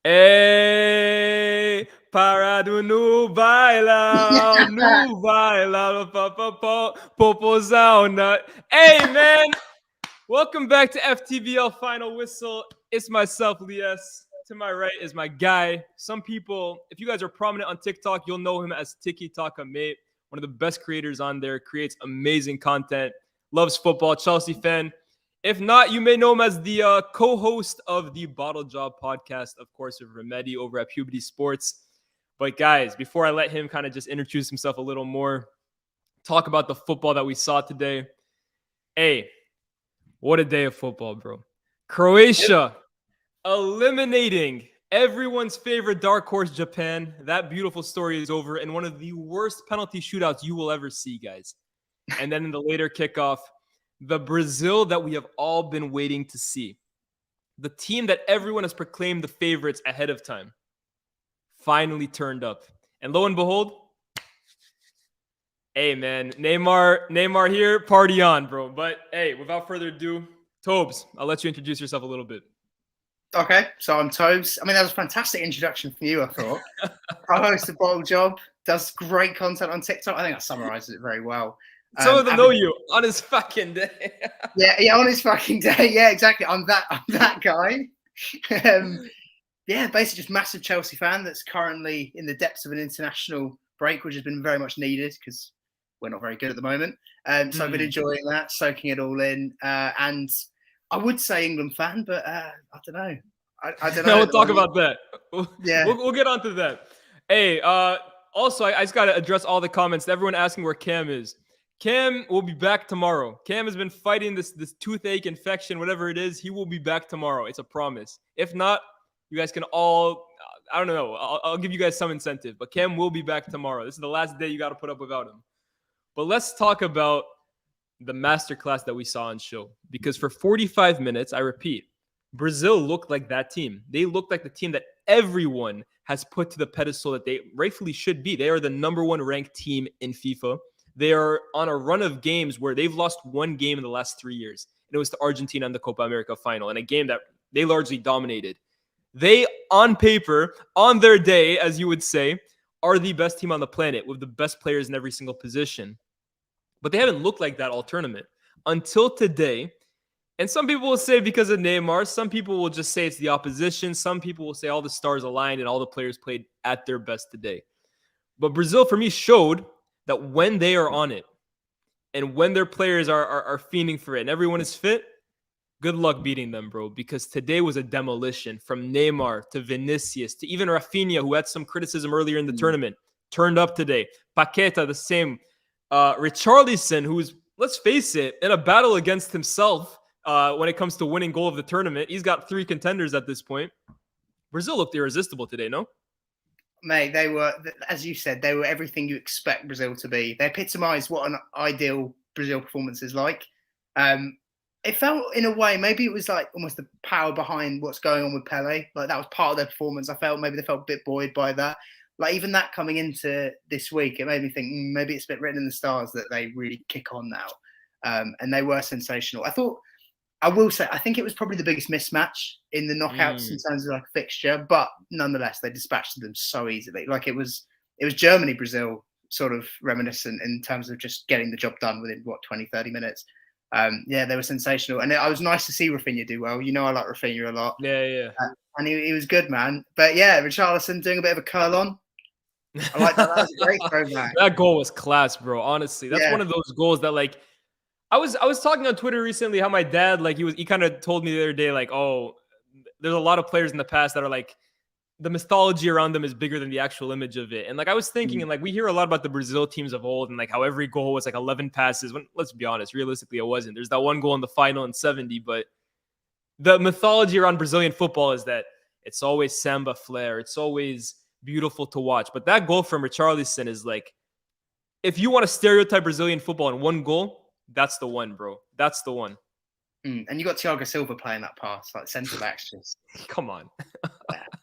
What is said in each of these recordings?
Hey, para do nu bailar, popozão nut. Hey, man, welcome back to FTBL Final Whistle. It's myself, Lies. To my right is my guy. Some people, if you guys are prominent on TikTok, you'll know him as Tiki Taka Mate, one of the best creators on there, creates amazing content, loves football, Chelsea fan. If not, you may know him as the co-host of the Bottle Job podcast, of course, with Remedy over at Puberty Sports. But guys, before I let him kind of just introduce himself a little more, talk about the football that we saw today. Hey, what a day of football, bro. Croatia eliminating everyone's favorite dark horse, Japan. That beautiful story is over in one of the worst penalty shootouts you will ever see, guys. And then in the later kickoff, the Brazil that we have all been waiting to see, the team that everyone has proclaimed the favorites ahead of time, finally turned up. And lo and behold, hey, man, Neymar here, party on, bro. But hey, without further ado, Tobes, I'll let you introduce yourself a little bit. Okay, so I'm Tobes. I mean, that was a fantastic introduction from you, I thought. I host the Bottle Job, does great content on TikTok. I think I summarized it very well. Some of them know you on his fucking day. yeah, on his fucking day. Yeah, exactly. I'm that guy. Basically just massive Chelsea fan that's currently in the depths of an international break, which has been very much needed because we're not very good at the moment. So I've been enjoying that, soaking it all in. And I would say England fan, but I don't know. I don't know. No, we'll talk about that. Yeah. We'll get onto that. Hey, also, I just got to address all the comments. Everyone asking where Cam is. Cam will be back tomorrow. Cam has been fighting this toothache infection, whatever it is. He will be back tomorrow. It's a promise. If not, you guys can all, I don't know. I'll give you guys some incentive. But Cam will be back tomorrow. This is the last day you got to put up without him. But let's talk about the masterclass that we saw on show. Because for 45 minutes, I repeat, Brazil looked like that team. They looked like the team that everyone has put to the pedestal that they rightfully should be. They are the number one ranked team in FIFA. They are on a run of games where they've lost one game in the last 3 years. And it was to Argentina in the Copa America final, in a game that they largely dominated. They, on paper, on their day, as you would say, are the best team on the planet with the best players in every single position. But they haven't looked like that all tournament until today. And some people will say because of Neymar. Some people will just say it's the opposition. Some people will say all the stars aligned and all the players played at their best today. But Brazil, for me, showed that when they are on it and when their players are fiending for it and everyone is fit, good luck beating them, bro. Because today was a demolition from Neymar to Vinicius to even Rafinha, who had some criticism earlier in the tournament, turned up today. Paqueta, the same. Richarlison, who's, let's face it, in a battle against himself when it comes to winning goal of the tournament. He's got 3 contenders at this point. Brazil looked irresistible today, no? Mate, they were, as you said, they were everything you expect Brazil to be. They epitomised what an ideal Brazil performance is like. It felt, in a way, maybe it was like almost the power behind what's going on with Pele. Like that was part of their performance. I felt maybe they felt a bit buoyed by that. Like even that coming into this week, it made me think maybe it's a bit written in the stars that they really kick on now. And they were sensational. I will say, I think it was probably the biggest mismatch in the knockouts in terms of like fixture, but nonetheless, they dispatched them so easily. Like it was Germany, Brazil sort of reminiscent in terms of just getting the job done within 20, 30 minutes. They were sensational. And it was nice to see Rafinha do well. You know, I like Rafinha a lot. Yeah. And he was good, man. But yeah, Richarlison doing a bit of a curl on. I like that. That was a great throwback. That goal was class, bro. Honestly, that's one of those goals that, like, I was talking on Twitter recently how my dad, like, he kind of told me the other day, like, oh, there's a lot of players in the past that are like, the mythology around them is bigger than the actual image of it. And like I was thinking, and like we hear a lot about the Brazil teams of old and like how every goal was like 11 passes. When, let's be honest, realistically, it wasn't. There's that one goal in the final in 70, but the mythology around Brazilian football is that it's always samba flair. It's always beautiful to watch. But that goal from Richarlison is like, if you want to stereotype Brazilian football in one goal, that's the one, bro. That's the one. And you got Thiago Silva playing that pass, like centre backs. Just come on,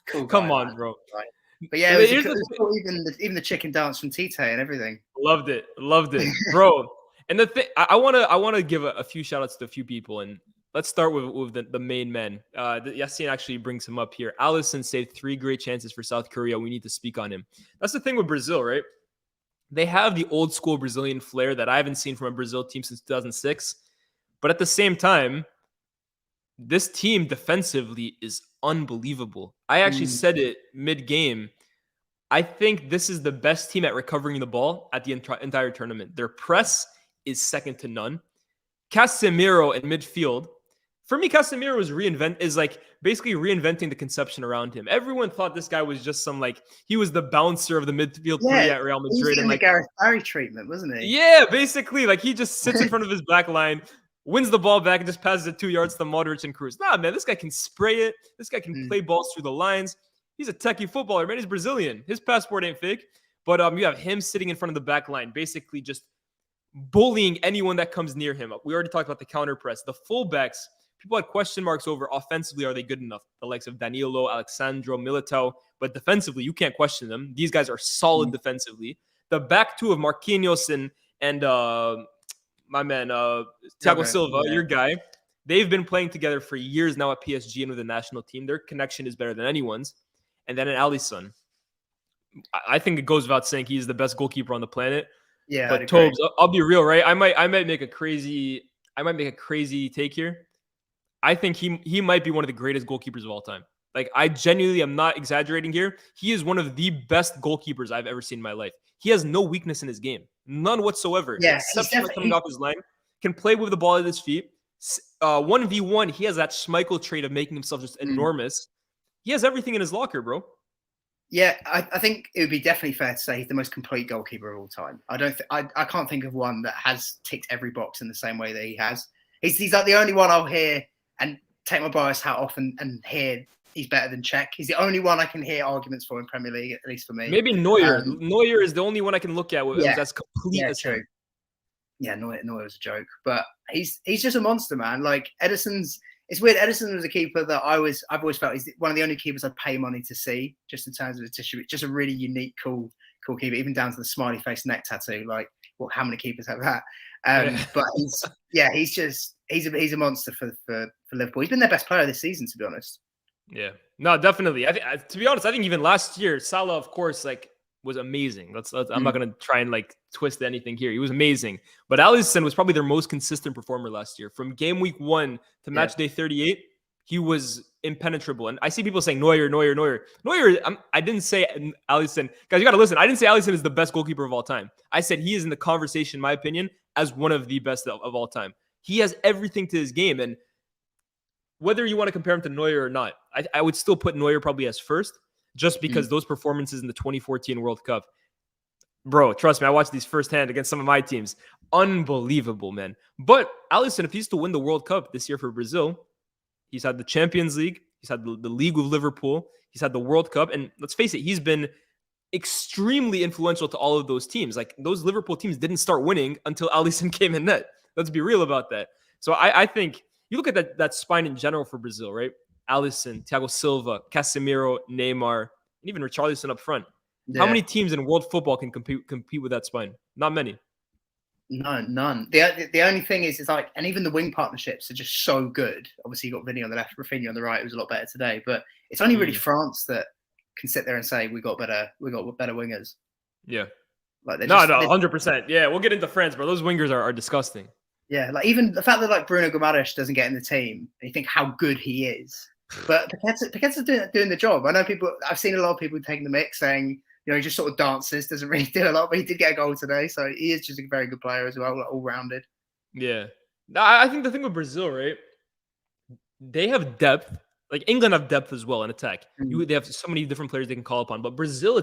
cool come guy, on, man. bro. Right. But yeah, it was cool, even the chicken dance from Tite and everything. Loved it, bro. And the thing, I want to give a few shout outs to a few people, and let's start with the main man. Yassine actually brings him up here. Alisson saved 3 great chances for South Korea. We need to speak on him. That's the thing with Brazil, right? They have the old school Brazilian flair that I haven't seen from a Brazil team since 2006. But at the same time, this team defensively is unbelievable. I actually said it mid-game. I think this is the best team at recovering the ball at the entire tournament. Their press is second to none. Casemiro in midfield. For me, Casemiro is basically reinventing the conception around him. Everyone thought this guy was just he was the bouncer of the midfield three at Real Madrid. He was getting the Gareth Barry treatment, wasn't he? Yeah, basically. He just sits in front of his back line, wins the ball back, and just passes it 2 yards to Modric and Cruz. Nah, man, this guy can spray it. This guy can play balls through the lines. He's a techie footballer, man. He's Brazilian. His passport ain't fake. But you have him sitting in front of the back line, basically just bullying anyone that comes near him. We already talked about the counter press. The fullbacks, people had question marks over offensively, are they good enough? The likes of Danilo, Alexandro, Militao. But defensively, you can't question them. These guys are solid defensively. The back two of Marquinhos and my man, Thiago Silva, your guy, they've been playing together for years now at PSG and with the national team. Their connection is better than anyone's. And then in Alisson, I think it goes without saying he's the best goalkeeper on the planet. Yeah, but Tobes, I'll be real, right? I might make a crazy take here. I think he might be one of the greatest goalkeepers of all time. I genuinely am not exaggerating here. He is one of the best goalkeepers I've ever seen in my life. He has no weakness in his game, none whatsoever. Yeah, except for coming off his line, can play with the ball at his feet. 1v1, he has that Schmeichel trait of making himself just enormous. He has everything in his locker, bro. Yeah, I think it would be definitely fair to say he's the most complete goalkeeper of all time. I can't think of one that has ticked every box in the same way that he has. He's like the only one I'll hear and take my bias hat off and hear he's better than Cech. He's the only one I can hear arguments for in Premier League, at least for me. Maybe Neuer. Neuer is the only one I can look at that's complete. Yeah, true. Yeah, Neuer was a joke, but he's just a monster, man. It's weird. Ederson was a keeper that I've always felt he's one of the only keepers I'd pay money to see, just in terms of the tissue. Just a really unique, cool keeper, even down to the smiley face neck tattoo. How many keepers have that? But he's a monster for Liverpool. He's been their best player this season, to be honest. Yeah, no, definitely. To be honest, I think even last year, Salah, of course, was amazing. I'm not gonna try and twist anything here. He was amazing, but Alisson was probably their most consistent performer last year. From game week 1 to match day 38, he was impenetrable. And I see people saying Neuer. I didn't say Alisson. Guys, you gotta listen. I didn't say Alisson is the best goalkeeper of all time. I said he is in the conversation, in my opinion, as one of the best of all time. He has everything to his game, and whether you want to compare him to Neuer or not, I would still put Neuer probably as first, just because those performances in the 2014 World Cup, bro, trust me, I watched these firsthand against some of my teams. Unbelievable, man. But Alisson, if he's to win the World Cup this year for Brazil, he's had the Champions League, he's had the League with Liverpool, he's had the World Cup, and let's face it, he's been extremely influential to all of those teams. Those Liverpool teams didn't start winning until Alisson came in net. Let's be real about that. So I think you look at that spine in general for Brazil, right? Alisson, Thiago Silva, Casemiro, Neymar, and even Richarlison up front. Yeah. How many teams in world football can compete with that spine? Not many. No, none. The only thing is and even the wing partnerships are just so good. Obviously, you got Vinny on the left, Rafinha on the right. It was a lot better today, but it's only really France that can sit there and say we got better wingers. Yeah. 100%. Yeah, we'll get into France, but those wingers are disgusting. Yeah, even the fact that Bruno Guimaraes doesn't get in the team, and you think how good he is. But Paqueta's doing the job. I know I've seen a lot of people taking the mix saying, he just sort of dances, doesn't really do a lot, but he did get a goal today. So he is just a very good player as well, all-rounded. Yeah. I think the thing with Brazil, right, they have depth. England have depth as well in attack. They have so many different players they can call upon. But Brazil,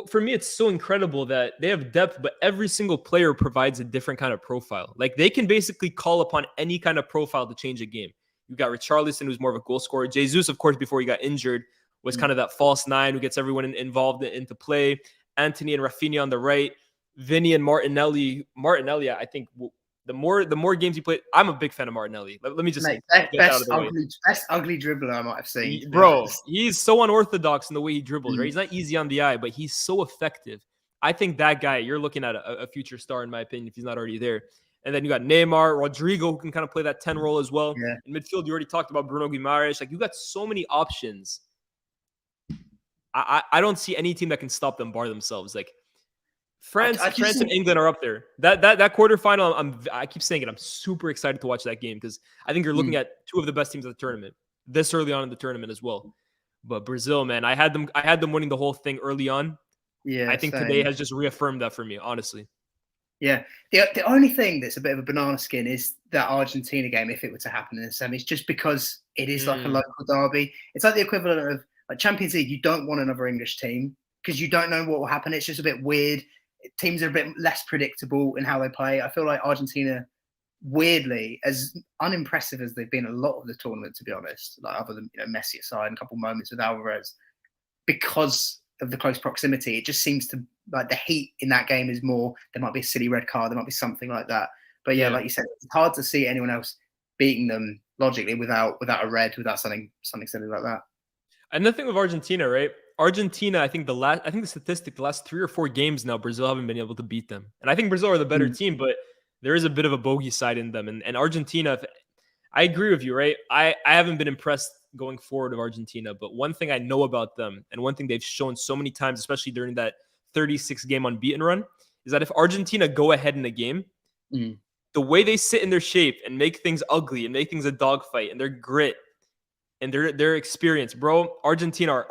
for me, it's so incredible that they have depth, but every single player provides a different kind of profile. They can basically call upon any kind of profile to change a game. You've got Richarlison, who's more of a goal scorer. Jesus, of course, before he got injured, was kind of that false nine who gets everyone involved into play. Antony and Rafinha on the right. Vinny and Martinelli. Martinelli, I think the more games he played, I'm a big fan of Martinelli. Let me just best ugly dribbler I might have seen. Bro, he's so unorthodox in the way he dribbles, right? He's not easy on the eye, but he's so effective. I think that guy, you're looking at a future star, in my opinion, if he's not already there. And then you got Neymar, Rodrigo, who can kind of play that 10 role as well. Yeah. In midfield, you already talked about Bruno Guimaraes. Like, you got so many options. I don't see any team that can stop them bar themselves. Like, France and England are up there. That quarterfinal, I keep saying it. I'm super excited to watch that game because I think you're looking at two of the best teams of the tournament this early on in the tournament as well. But Brazil, man, I had them winning the whole thing early on. Yeah, I think today has just reaffirmed that for me, honestly. Yeah, the only thing that's a bit of a banana skin is that Argentina game, if it were to happen in the semis, just because it is like a local derby. It's like the equivalent of like Champions League. You don't want another English team because you don't know what will happen. It's just a bit weird. Teams are a bit less predictable in how they play. I feel like Argentina, weirdly, as unimpressive as they've been a lot of the tournament, to be honest, like other than Messi aside and a couple of moments with Alvarez, because of the close proximity, it just seems to like the heat in that game is more. There might be a silly red card, there might be something like that. But yeah, like you said, it's hard to see anyone else beating them logically without a red, without something silly like that. And the thing with Argentina, right? Argentina, I think the statistic, the last 3 or 4 games now, Brazil haven't been able to beat them. And I think Brazil are the better team, but there is a bit of a bogey side in them. And Argentina, I agree with you, right? I haven't been impressed going forward of Argentina, but one thing I know about them, and one thing they've shown so many times, especially during that 36-game unbeaten run, is that if Argentina go ahead in a game, the way they sit in their shape and make things ugly and make things a dogfight and their grit and their experience, bro, Argentina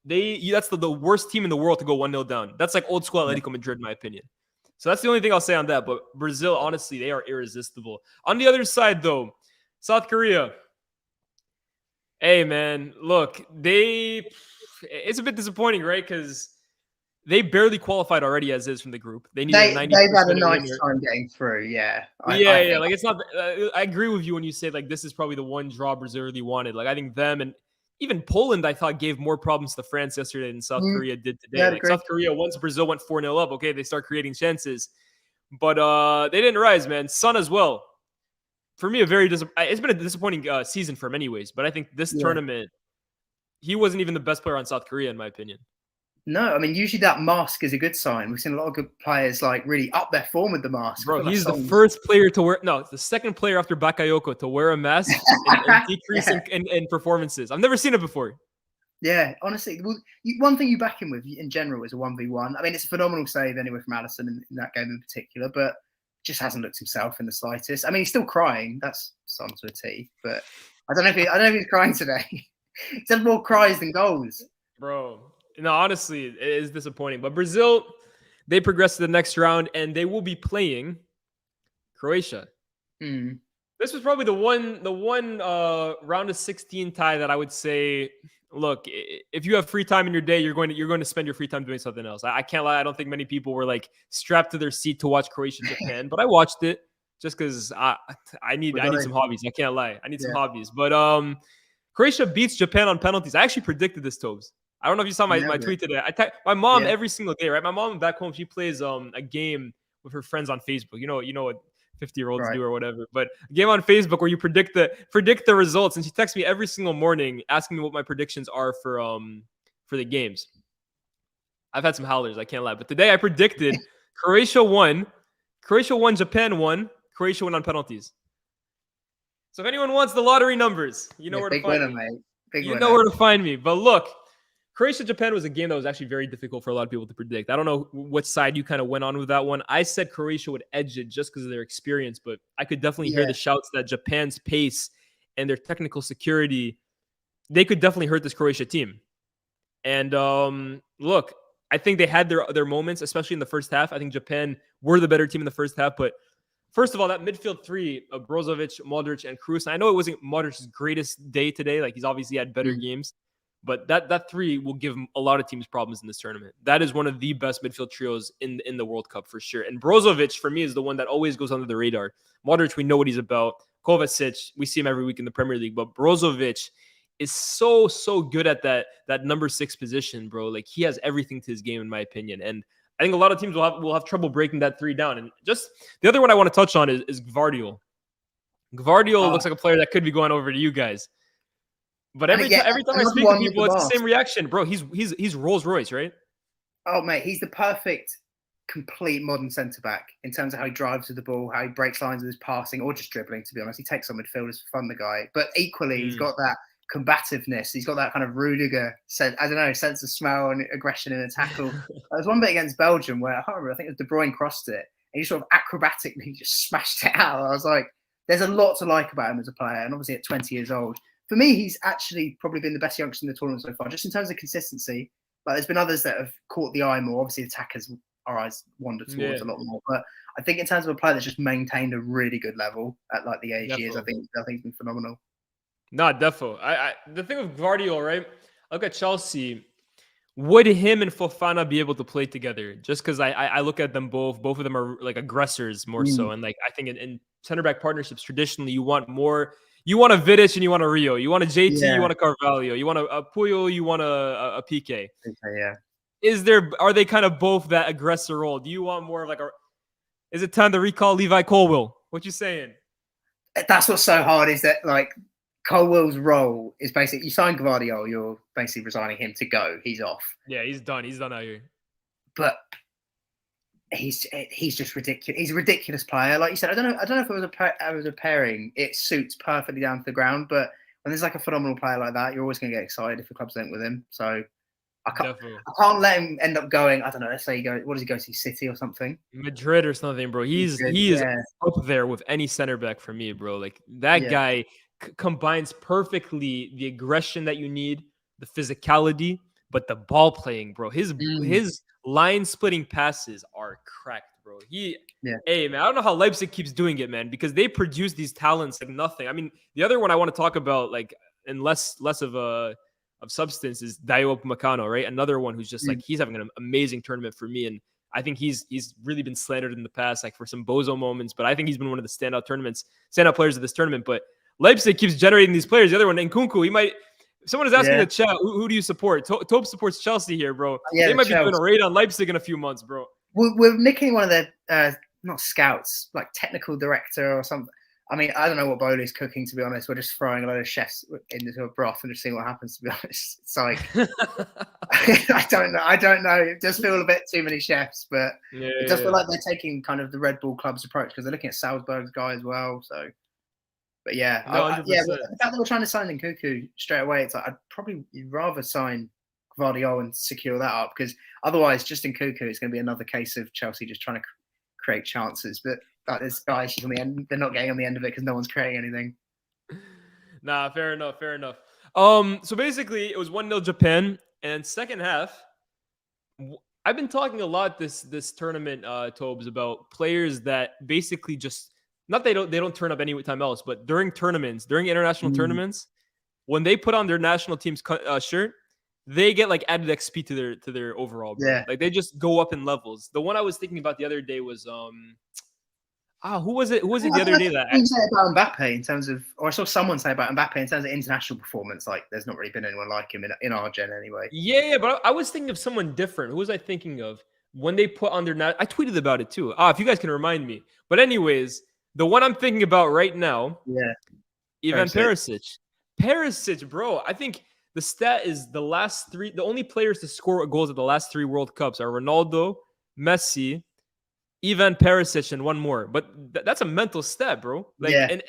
that's the worst team in the world to go 1-0 down. That's like old school Atletico Madrid, in my opinion. So that's the only thing I'll say on that. But Brazil, honestly, they are irresistible. On the other side, though, South Korea. Hey, man, look, it's a bit disappointing, right? Because they barely qualified already as is from the group. They've had a nice time getting through, yeah. Yeah. Like, it's not. I agree with you when you say like this is probably the one draw Brazil really wanted. Like, I think them and even Poland, I thought gave more problems to France yesterday than South Korea did today. Yeah, like South Korea, once Brazil went 4-0 up, okay, they start creating chances, but they didn't rise, man. Son as well. For me, it's been a disappointing season for him anyways, but I think this tournament, he wasn't even the best player on South Korea, in my opinion. No, I mean, usually that mask is a good sign. We've seen a lot of good players like really up their form with the mask. Bro, he's the first player to wear, no, it's the second player after Bakayoko to wear a mask and decrease in performances. I've never seen it before. Yeah, honestly, one thing you back him with in general is a 1v1. I mean, it's a phenomenal save anyway from Alisson in that game in particular, but just hasn't looked himself in the slightest. I mean, he's still crying. That's Son to a T, but I don't know if he's crying today. He's had more cries than goals. Bro, no, honestly, it is disappointing. But Brazil, they progress to the next round, and they will be playing Croatia. This was probably the one round of 16 tie that I would say, look, if you have free time in your day, you're going to spend your free time doing something else. I can't lie. I don't think many people were like strapped to their seat to watch Croatia Japan, but I watched it just because I need some hobbies. I can't lie. I need some hobbies. But Croatia beats Japan on penalties. I actually predicted this, Tobes. I don't know if you saw my tweet today. My mom every single day, right? My mom back home, she plays a game with her friends on Facebook. You know what 50-year-olds do or whatever. But a game on Facebook where you predict the results, and she texts me every single morning asking me what my predictions are for the games. I've had some howlers, I can't lie. But today I predicted Croatia won, Japan won, Croatia won on penalties. So if anyone wants the lottery numbers, you know where to find me. You know where to find me. But look, Croatia-Japan was a game that was actually very difficult for a lot of people to predict. I don't know what side you kind of went on with that one. I said Croatia would edge it just because of their experience, but I could definitely hear the shouts that Japan's pace and their technical security, they could definitely hurt this Croatia team. And look, I think they had their moments, especially in the first half. I think Japan were the better team in the first half, but first of all, that midfield three of Brozovic, Modric, and Kroos. I know it wasn't Modric's greatest day today. Like, he's obviously had better games. But that three will give a lot of teams problems in this tournament. That is one of the best midfield trios in the World Cup for sure. And Brozovic, for me, is the one that always goes under the radar. Modric, we know what he's about. Kovacic, we see him every week in the Premier League. But Brozovic is so good at that number 6 position, bro. Like, he has everything to his game, in my opinion. And I think a lot of teams will have trouble breaking that three down. And just the other one I want to touch on is Gvardiol. Gvardiol looks like a player that could be going over to you guys. But every time I speak to people, it's the same reaction, bro. He's Rolls Royce, right? Oh, mate, he's the perfect complete modern centre back in terms of how he drives with the ball, how he breaks lines with his passing, or just dribbling. To be honest, he takes on midfielders for fun. The guy, but equally, he's got that combativeness. He's got that kind of Rudiger sense. I don't know, sense of smell and aggression in a tackle. There was one bit against Belgium where I can't remember. I think it was De Bruyne crossed it, and he sort of acrobatically just smashed it out. I was like, there's a lot to like about him as a player, and obviously at 20 years old, for me, he's actually probably been the best youngster in the tournament so far, just in terms of consistency. Like, there's been others that have caught the eye more. Obviously, attackers, our eyes wander towards a lot more. But I think in terms of a player that's just maintained a really good level at like the age he is, I think he's been phenomenal. No, defo. The thing with Guardiola, right? Look at Chelsea. Would him and Fofana be able to play together? Just because I look at them both. Both of them are like aggressors more so. And like I think in center back partnerships, traditionally you want more. You want a Vidic and you want a Rio. You want a JT, you want a Carvalho. You want a Puyol, you want a PK. Yeah. Are they kind of both that aggressor role? Do you want more of like is it time to recall Levi Colwill? What you saying? That's what's so hard is that like Colwell's role is basically you sign Guardiola, you're basically resigning him to go. He's off. Yeah, he's done. He's done out here. But he's just ridiculous. He's a ridiculous player. Like you said, I don't know if it was a pairing. It suits perfectly down to the ground. But when there's like a phenomenal player like that, you're always going to get excited if the club's linked with him. So I can't let him end up going. I don't know. Let's say what does he go to? City or something? Madrid or something, bro. He is up there with any center back for me, bro. Like that guy combines perfectly the aggression that you need, the physicality, but the ball playing, bro. His line splitting passes are cracked, bro. Hey man, I don't know how Leipzig keeps doing it, man, because they produce these talents like nothing. I mean, the other one I want to talk about, like, and less of substance is Dayot Upamecano, right? Another one who's just like he's having an amazing tournament for me, and I think he's really been slandered in the past, like for some bozo moments, but I think he's been one of the standout players of this tournament. But Leipzig keeps generating these players. The other one, Nkunku, someone is asking in the chat, who do you support? Tope supports Chelsea here, bro. They might be doing a raid on Leipzig in a few months, bro. We're nicking one of their, not scouts, like technical director or something. I mean, I don't know what Bowley's cooking, to be honest. We're just throwing a load of chefs into a broth and just seeing what happens, to be honest. It's like, I don't know. It does feel a bit too many chefs, but it does feel like they're taking kind of the Red Bull Club's approach because they're looking at Salzburg's guy as well, so... But yeah, the fact that we're trying to sign Nkunku straight away, it's like I'd probably rather sign Guardiola and secure that up because otherwise, just Nkunku is going to be another case of Chelsea just trying to create chances. But this guy's on the end; they're not getting on the end of it because no one's creating anything. Nah, fair enough. So basically, it was 1-0 Japan, and second half, I've been talking a lot this tournament, Tobes, about players that basically just. Not they don't turn up any time else, but during international tournaments, when they put on their national team's shirt, they get like added XP to their overall. Bro. Yeah, like they just go up in levels. The one I was thinking about the other day was who was it? Who was it the other day that? You say about Mbappe in terms of, or I saw someone say about Mbappe in terms of international performance. Like, there's not really been anyone like him in our gen anyway. Yeah, but I was thinking of someone different. Who was I thinking of when they put on their? I tweeted about it too. If you guys can remind me. But anyways. The one I'm thinking about right now, Ivan Perisic. Perisic, bro. I think the stat is the only players to score goals at the last 3 World Cups are Ronaldo, Messi, Ivan Perisic, and one more. But that's a mental stat, bro. Like, and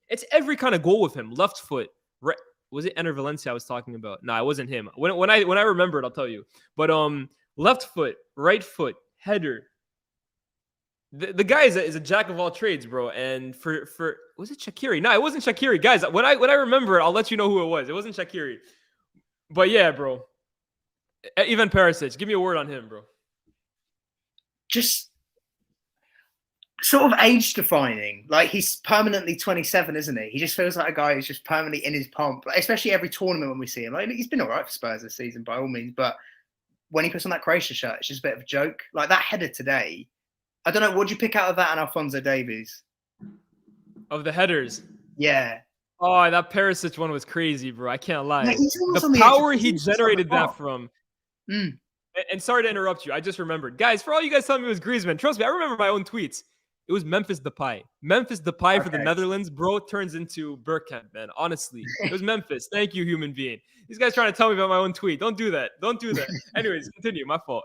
it's every kind of goal with him. Left foot. Right. Was it Enner Valencia I was talking about? No, it wasn't him. When I remember it, I'll tell you. But left foot, right foot, header. The guy is a jack of all trades, bro. And for was it Shaqiri? No, it wasn't Shaqiri. Guys, when I remember it, I'll let you know who it was. It wasn't Shaqiri. But yeah, bro. Ivan Perisic, give me a word on him, bro. Just sort of age defining. Like, he's permanently 27, isn't he? He just feels like a guy who's just permanently in his pomp. Like, especially every tournament when we see him. Like, he's been all right for Spurs this season by all means, but when he puts on that Croatia shirt, it's just a bit of a joke. Like that header today. I don't know. What do you pick out of that and Alphonso Davies? Of the headers? Yeah. Oh, that Perisic one was crazy, bro. I can't lie. Yeah, the power he generated that from. And sorry to interrupt you. I just remembered. Guys, for all you guys telling me it was Griezmann, trust me, I remember my own tweets. It was Memphis Depay. Memphis Depay for the Netherlands, bro, turns into Bergkamp, man. Honestly. It was Memphis. Thank you, human being. These guys trying to tell me about my own tweet. Don't do that. Anyways, continue. My fault.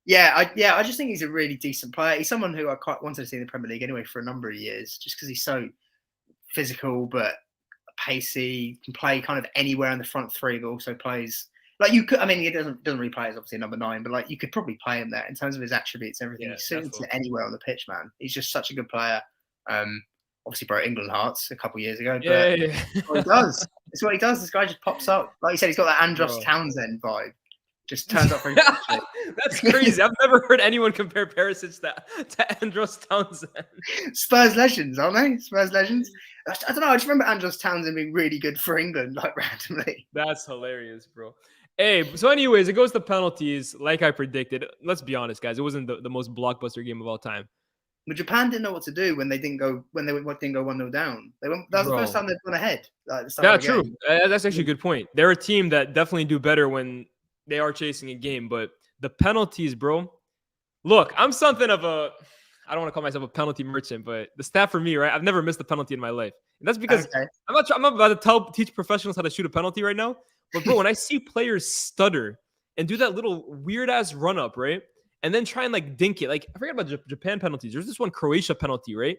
I just think he's a really decent player. He's someone who I quite wanted to see in the Premier League anyway for a number of years, just because he's so physical but pacey, can play kind of anywhere in the front three, but also plays like you could. I mean, he doesn't really play as obviously number 9, but like you could probably play him there in terms of his attributes, everything. Yeah, He's suited to anywhere on the pitch, man. He's just such a good player. Obviously broke England hearts a couple of years ago, but that's what he does. It's what he does. This guy just pops up. Like you said, he's got that Andros Townsend vibe. Just turns up for That's crazy. I've never heard anyone compare Perisic to Andros Townsend. Spurs legends, aren't they? Spurs legends. I don't know. I just remember Andros Townsend being really good for England, like randomly. That's hilarious, bro. Hey, so anyways, it goes to penalties, like I predicted. Let's be honest, guys. It wasn't the most blockbuster game of all time. But Japan didn't know what to do when they didn't go 1-0 down. That was the first time they've gone ahead. Yeah, true. That's actually a good point. They're a team that definitely do better when they are chasing a game. But the penalties, bro. Look, I'm something of a. I don't want to call myself a penalty merchant, but the stat for me, right? I've never missed a penalty in my life, and that's because I'm not about to teach professionals how to shoot a penalty right now. But bro, when I see players stutter and do that little weird ass run up, right? And then try and like dink it. Like, I forget about Japan penalties. There's this one Croatia penalty, right?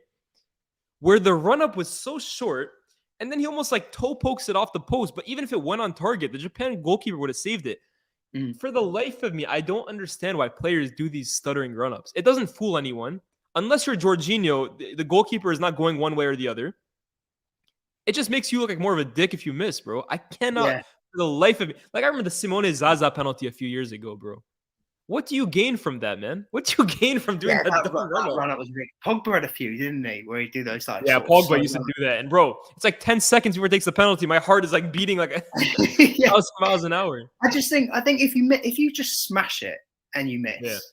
Where the run up was so short, and then he almost like toe pokes it off the post. But even if it went on target, the Japan goalkeeper would have saved it. For the life of me, I don't understand why players do these stuttering run ups. It doesn't fool anyone. Unless you're Jorginho, the goalkeeper is not going one way or the other. It just makes you look like more of a dick if you miss, bro. I cannot, for the life of me. Like, I remember the Simone Zaza penalty a few years ago, bro. What do you gain from that, man? What do you gain from doing that run-up was big. Pogba had a few, didn't he? Where he'd do those like Pogba used to do that. And bro, it's like 10 seconds before he takes the penalty. My heart is like beating like 1,000 miles an hour. I think if you just smash it and you miss,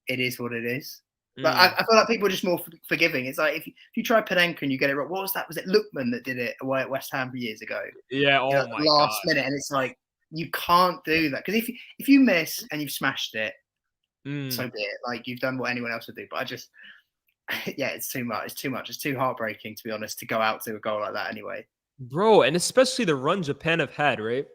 it is what it is. But I feel like people are just more forgiving. It's like if you try Penenka and you get it wrong. What was that? Was it Lookman that did it away at West Ham years ago? Yeah. Oh my god. Last minute, and it's like you can't do that because if you miss and you've smashed it, so be it. Like you've done what anyone else would do. But I just, it's too much. It's too much. It's too heartbreaking to be honest to go out to a goal like that anyway. Bro, and especially the run Japan have had, right?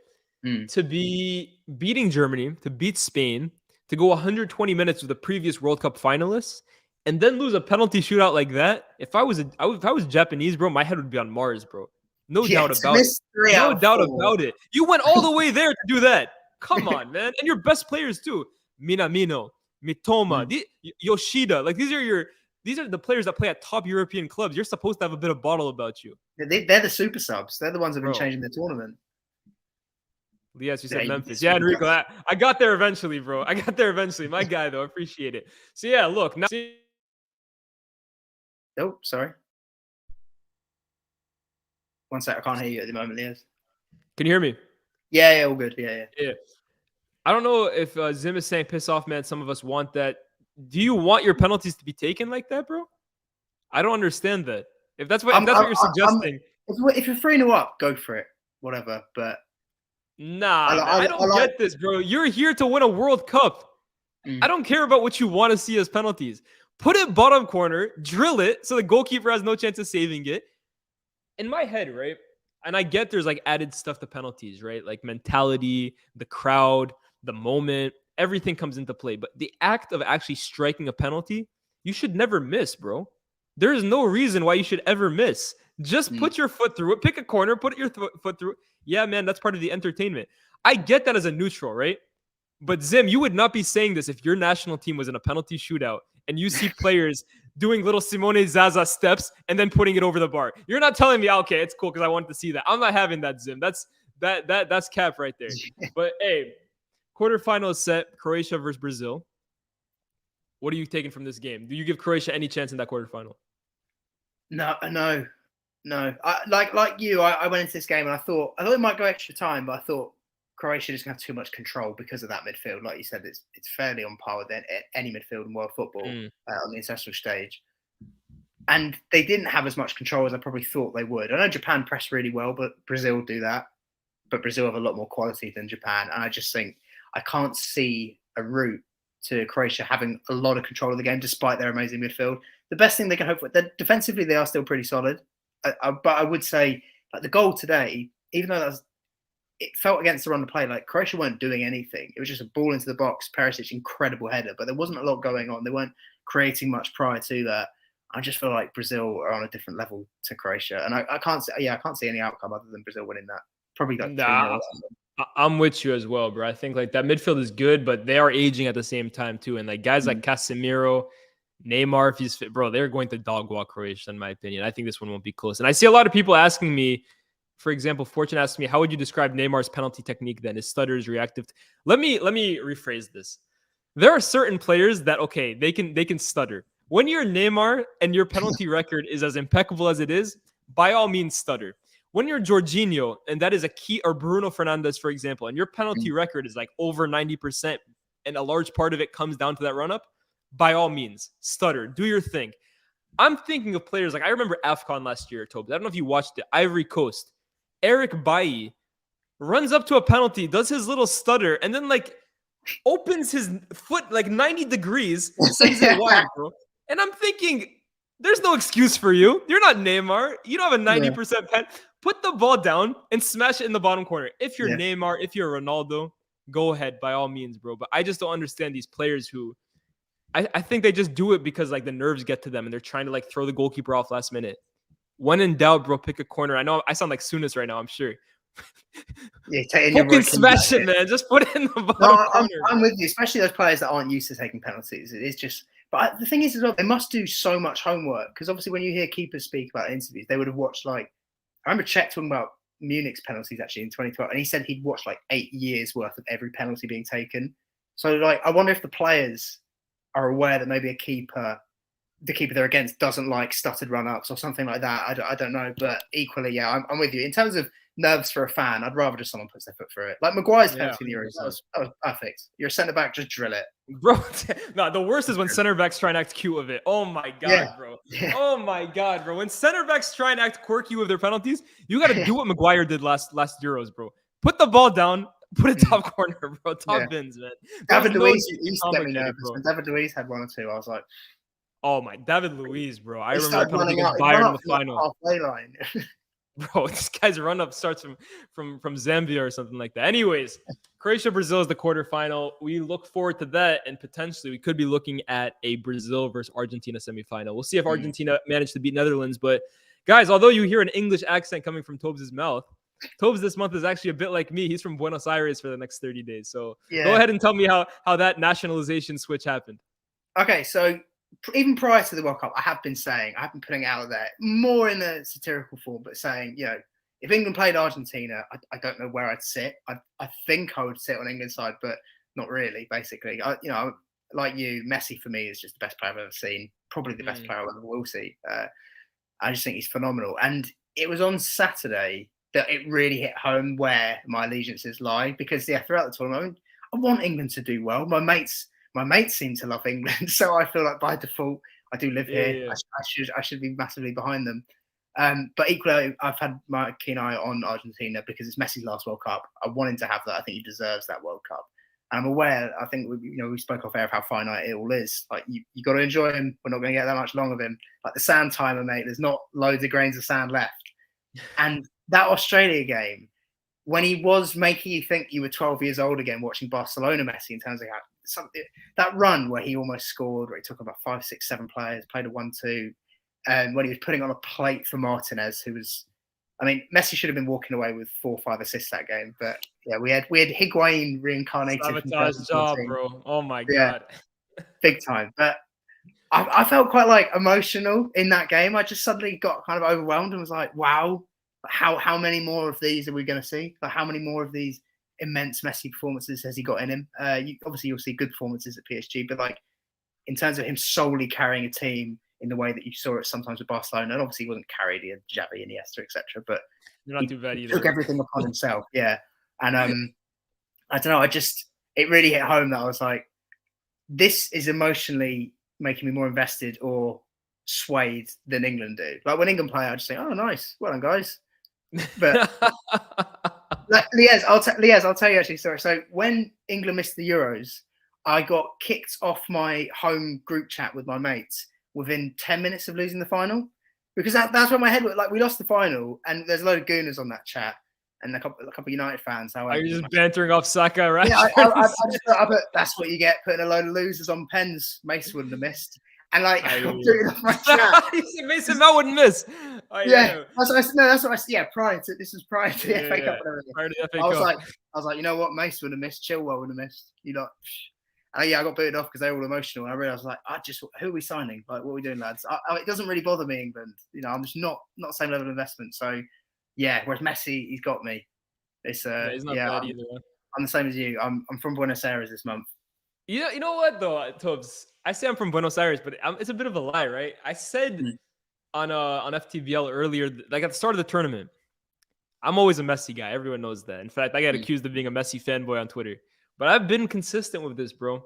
To be beating Germany, to beat Spain, to go 120 minutes with the previous World Cup finalists, and then lose a penalty shootout like that. If I was Japanese, bro, my head would be on Mars, bro. No doubt about it. No doubt about it. You went all the way there to do that. Come on, man. And your best players too. Minamino, Mitoma, Yoshida. Like these are the players that play at top European clubs. You're supposed to have a bit of bottle about you. They're the super subs. They're the ones that have been changing the tournament. Yes, you said Memphis. Yeah, Enrico. I got there eventually, bro. I got there eventually. My guy, though. I appreciate it. So, yeah, look. Now. Oh, sorry. One sec. I can't hear you at the moment, Liaz. Can you hear me? Yeah, all good. Yeah. I don't know if Zim is saying piss off, man. Some of us want that. Do you want your penalties to be taken like that, bro? I don't understand that. If that's what you're suggesting. If you're 3-0 up, go for it. Whatever. But nah, I don't get this, bro. You're here to win a World Cup. I don't care about what you want to see as penalties. Put it bottom corner, drill it so the goalkeeper has no chance of saving it. In my head, right? And I get there's like added stuff to penalties, right? Like mentality, the crowd, the moment, everything comes into play. But the act of actually striking a penalty, you should never miss, bro. There is no reason why you should ever miss. Just put your foot through it. Pick a corner, put your foot through it. Yeah, man, that's part of the entertainment. I get that as a neutral, right? But Zim, you would not be saying this if your national team was in a penalty shootout and you see players doing little Simone Zaza steps and then putting it over the bar. You're not telling me, okay, it's cool because I wanted to see that. I'm not having that, Zim. That's cap right there. But hey, quarterfinal is set. Croatia versus Brazil. What are you taking from this game? Do you give Croatia any chance in that quarterfinal? No. Like you, I went into this game and I thought it might go extra time, but I thought Croatia just have too much control because of that midfield. Like you said, it's fairly on par with any midfield in world football on the international stage. And they didn't have as much control as I probably thought they would. I know Japan pressed really well, but Brazil do that. But Brazil have a lot more quality than Japan. And I just think I can't see a route to Croatia having a lot of control of the game despite their amazing midfield. The best thing they can hope for, defensively, they are still pretty solid. But I would say like the goal today, even though that's it felt against the run of play like Croatia weren't doing anything. It was just a ball into the box, Perisic, incredible header, but there wasn't a lot going on. They weren't creating much prior to that. I just feel like Brazil are on a different level to Croatia, and I can't see any outcome other than Brazil winning that. Probably like 3-0. I'm with you as well, bro. I think like that midfield is good, but they are aging at the same time too. And like guys like Casemiro, Neymar, if he's fit, bro, they're going to dog walk Croatia, in my opinion. I think this one won't be close. And I see a lot of people asking me, for example, Fortune asked me, how would you describe Neymar's penalty technique then? His stutter is reactive. Let me rephrase this. There are certain players that, okay, they can stutter. When you're Neymar and your penalty record is as impeccable as it is, by all means stutter. When you're Jorginho, and that is a key, or Bruno Fernandes, for example, and your penalty record is like over 90%, and a large part of it comes down to that run-up, by all means, stutter, do your thing. I'm thinking of players like, I remember AFCON last year, Toby. I don't know if you watched it. Ivory Coast. Eric Bailly runs up to a penalty, does his little stutter, and then like opens his foot like 90 degrees, sends it wide, bro. And I'm thinking, there's no excuse for you. You're not Neymar. You don't have a 90% pen. Put the ball down and smash it in the bottom corner. If you're Neymar, if you're Ronaldo, go ahead by all means, bro. But I just don't understand these players who I think they just do it because like the nerves get to them and they're trying to like throw the goalkeeper off last minute. When in doubt, bro, pick a corner. I know I sound like Souness right now, I'm sure. Fucking smash it, man. Just put it in the bottom corner. I'm with you, especially those players that aren't used to taking penalties. It is just, but the thing is as well, they must do so much homework because obviously when you hear keepers speak about interviews, they would have watched like, I remember Czech talking about Munich's penalties actually in 2012, and he said he'd watched like 8 years worth of every penalty being taken. So like, I wonder if the players are aware that maybe the keeper they're against doesn't like stuttered run-ups or something like that. I don't know, but equally, yeah, I'm with you. In terms of nerves for a fan, I'd rather just someone puts their foot through it. Like Maguire's penalty in the Euros, that was perfect. You're a centre-back, just drill it. Bro, no, the worst is when centre-backs try and act cute with it. Oh my God, bro. Yeah. Oh my God, bro. When centre-backs try and act quirky with their penalties, you got to do what Maguire did last Euros, bro. Put the ball down, put it top corner, bro. Top bins, man. David Luiz used to get me nervous. When David Luiz had 1 or 2, I was like, oh my, David Luiz, bro. I remember that penalty against Bayern in the final. Halfway line. Bro, this guy's run-up starts from Zambia or something like that. Anyways, Croatia-Brazil is the quarterfinal. We look forward to that, and potentially we could be looking at a Brazil versus Argentina semifinal. We'll see if Argentina managed to beat Netherlands. But, guys, although you hear an English accent coming from Tobes' mouth, Tobes this month is actually a bit like me. He's from Buenos Aires for the next 30 days. So go ahead and tell me how that nationalization switch happened. Okay, so even prior to the World Cup, I have been putting it out there more in a satirical form, but saying, if England played Argentina, I don't know where I'd sit. I think I would sit on England's side, but not really, basically. Like you, Messi for me is just the best player I've ever seen, probably the best player I ever will see. I just think he's phenomenal. And it was on Saturday that it really hit home where my allegiances lie, because throughout the tournament, I want England to do well. My mates seem to love England, so I feel like by default I do live here. Yeah. I should be massively behind them. But equally, I've had my keen eye on Argentina because it's Messi's last World Cup. I want him to have that. I think he deserves that World Cup. And I'm aware. I think we spoke off air of how finite it all is. Like you got to enjoy him. We're not going to get that much long of him. Like the sand timer, mate. There's not loads of grains of sand left. And that Australia game, when he was making you think you were 12 years old again watching Barcelona Messi in terms of that run where he almost scored, where he took about 5, 6, 7 players, played a 1-2, and when he was putting on a plate for Martinez, who was, Messi should have been walking away with 4 or 5 assists that game. But yeah, we had Higuain reincarnated. Sabotage job, bro. Oh my God. Big time. But I felt quite like emotional in that game. I just suddenly got kind of overwhelmed and was like, wow, how many more of these are we going to see? Like how many more of these immense Messi performances has he got in him? Obviously you'll see good performances at PSG, but like in terms of him solely carrying a team in the way that you saw it sometimes with Barcelona, and obviously he wasn't carried, he had Xavi, Iniesta, etc. But you're not too bad either. Took everything upon himself, yeah. And I don't know, it really hit home that I was like, this is emotionally making me more invested or swayed than England do. Like when England play, I just think, oh nice, well done guys. But Liaz, I'll tell you actually. Sorry. So when England missed the Euros, I got kicked off my home group chat with my mates within 10 minutes of losing the final, because that's where my head was. Like we lost the final, and there's a load of gooners on that chat, and a couple of United fans. So Are you just bantering off Saka, right? Yeah, I just thought, that's what you get putting a load of losers on pens. Mason wouldn't have missed. And like, I'm doing it off my chat. Mason Mount wouldn't miss. Oh, yeah, that's what I said. Yeah, prior to the FA Cup and everything. Prior to the FA Cup. I was like, you know what? Mason would have missed. Chilwell would have missed. You know. Yeah, I got booted off because they were all emotional. And I realized, like, who are we signing? Like, what are we doing, lads? It doesn't really bother me, England. You know, I'm just not the same level of investment. So, yeah. Whereas Messi, he's got me. It's he's not bad either. I'm the same as you. I'm from Buenos Aires this month. You know what though, Tubbs? I say I'm from Buenos Aires, but it's a bit of a lie, right? I said on FTBL earlier, like at the start of the tournament, I'm always a Messi guy. Everyone knows that. In fact, I got accused of being a Messi fanboy on Twitter. But I've been consistent with this, bro.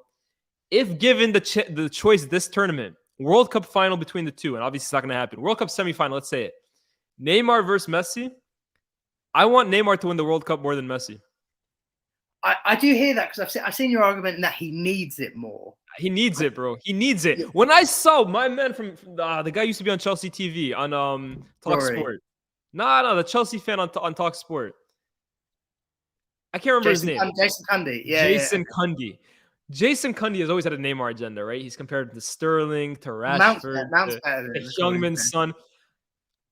If given the choice this tournament, World Cup final between the two, and obviously it's not going to happen. World Cup semifinal, let's say it. Neymar versus Messi. I want Neymar to win the World Cup more than Messi. I do hear that because I've seen your argument that he needs it more. He needs it, bro. He needs it. When I saw my man from the guy used to be on Chelsea TV on Talk Sport. No, the Chelsea fan on Talk Sport. I can't remember his name. Jason Cundy. Yeah, Jason Cundy. Jason Cundy has always had a Neymar agenda, right? He's compared to Sterling, to Rashford, Mount's better to Youngman's son.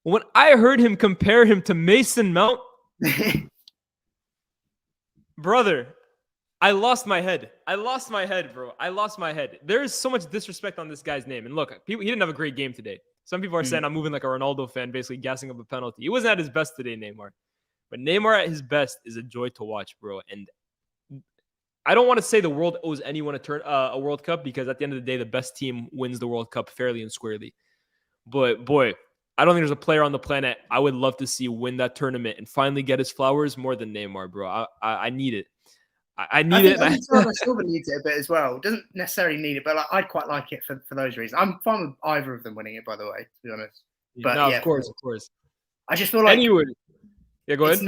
When I heard him compare him to Mason Mount, brother, I lost my head. Bro. I lost my head. There is so much disrespect on this guy's name. And look, he didn't have a great game today. Some people are saying I'm moving like a Ronaldo fan, basically gassing up a penalty. He wasn't at his best today, Neymar. But Neymar at his best is a joy to watch, bro. And I don't want to say the world owes anyone a World Cup because at the end of the day, the best team wins the World Cup fairly and squarely. But boy, I don't think there's a player on the planet I would love to see win that tournament and finally get his flowers more than Neymar, bro. I need it. I need it. I think Silva needs it a bit as well. Doesn't necessarily need it, but I'd quite like it for those reasons. I'm fine with either of them winning it, by the way, to be honest. But no, of course. I just feel like yeah, go ahead.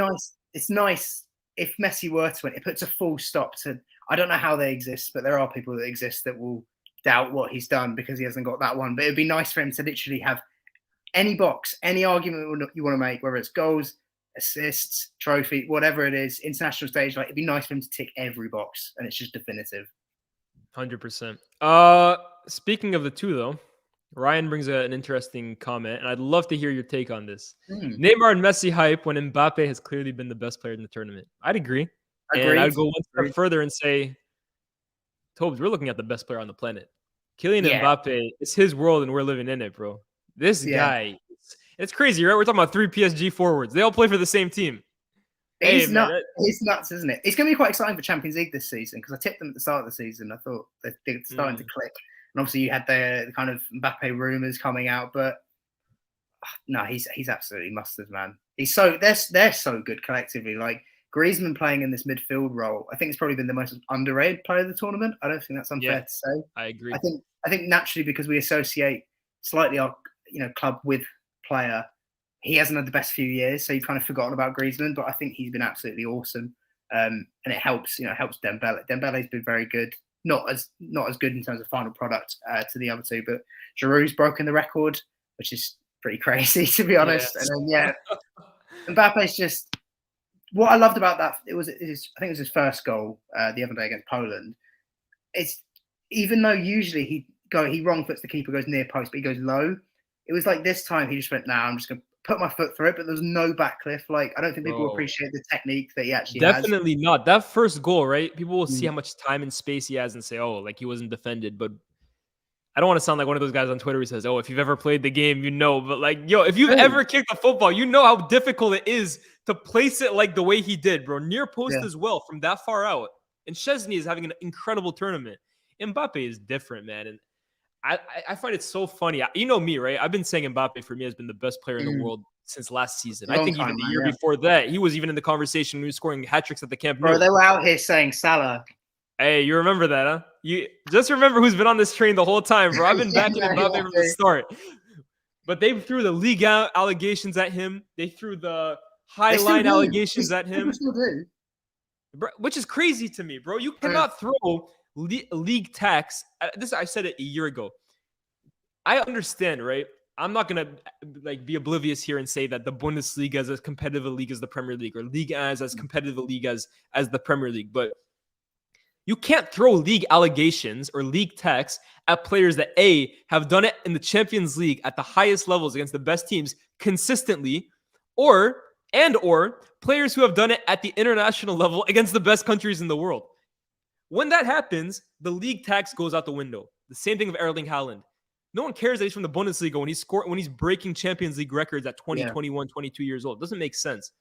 It's nice if Messi were to win. It puts a full stop to. I don't know how they exist, but there are people that exist that will doubt what he's done because he hasn't got that one. But it'd be nice for him to literally have any box, any argument you want to make, whether it's goals, assists, trophy, whatever it is, international stage. Like it'd be nice for him to tick every box, and it's just definitive. 100%. Speaking of the two, though, Ryan brings an interesting comment, and I'd love to hear your take on this. Neymar and Messi hype when Mbappe has clearly been the best player in the tournament. I'd agree. And I'd go one step further and say, Tobes, we're looking at the best player on the planet. Kylian Mbappe, it's his world, and we're living in it, bro. This guy, it's crazy, right? We're talking about 3 PSG forwards. They all play for the same team. He's nuts, isn't it? It's going to be quite exciting for Champions League this season because I tipped them at the start of the season. I thought they're starting to click. And obviously you had the kind of Mbappe rumors coming out, but no, he's absolutely mustard, man. They're so good collectively. Like Griezmann playing in this midfield role, I think it's probably been the most underrated player of the tournament. I don't think that's unfair to say. I agree. I think naturally because we associate slightly our club with player, he hasn't had the best few years, so you've kind of forgotten about Griezmann. But I think he's been absolutely awesome, and it helps. Helps Dembele. Dembele's been very good. Not as good in terms of final product to the other two, but Giroud's broken the record, which is pretty crazy to be honest. Yes. And then Mbappe's just what I loved about that. I think it was his first goal the other day against Poland. It's even though usually he wrong foots the keeper, goes near post, but he goes low. It was like this time he just went, I'm just gonna put my foot through it, but there's no backlift. Like I don't think people appreciate the technique that he actually has. Definitely not. That first goal, right? People will see how much time and space he has and say, oh, like he wasn't defended. But I don't want to sound like one of those guys on Twitter who says, oh, if you've ever played the game, but like, if you've ever kicked a football, you know how difficult it is to place it like the way he did, bro. Near post as well from that far out. And Szczesny is having an incredible tournament. Mbappe is different, man. And I find it so funny. You know me, right? I've been saying Mbappe for me has been the best player in the world since last season. I think even the year before that, he was even in the conversation when he was scoring hat tricks at the Camp Nou. Bro, they were out here saying Salah. Hey, you remember that, huh? You just remember who's been on this train the whole time, bro. I've been backing Mbappe from the start. But they threw the league allegations at him. They threw the high line allegations at him. People still do. Bro, which is crazy to me, bro. You cannot throw league tax. I said it a year ago. I understand, right? I'm not gonna like be oblivious here and say that the Bundesliga is as competitive a league as the Premier League, or Liga as competitive a league as the Premier League. But you can't throw league allegations or league texts at players that have done it in the Champions League at the highest levels against the best teams consistently, or players who have done it at the international level against the best countries in the world. When that happens, the league tax goes out the window. The same thing with Erling Haaland. No one cares that he's from the Bundesliga when he's breaking Champions League records at 20, 21, 22 years old. It doesn't make sense.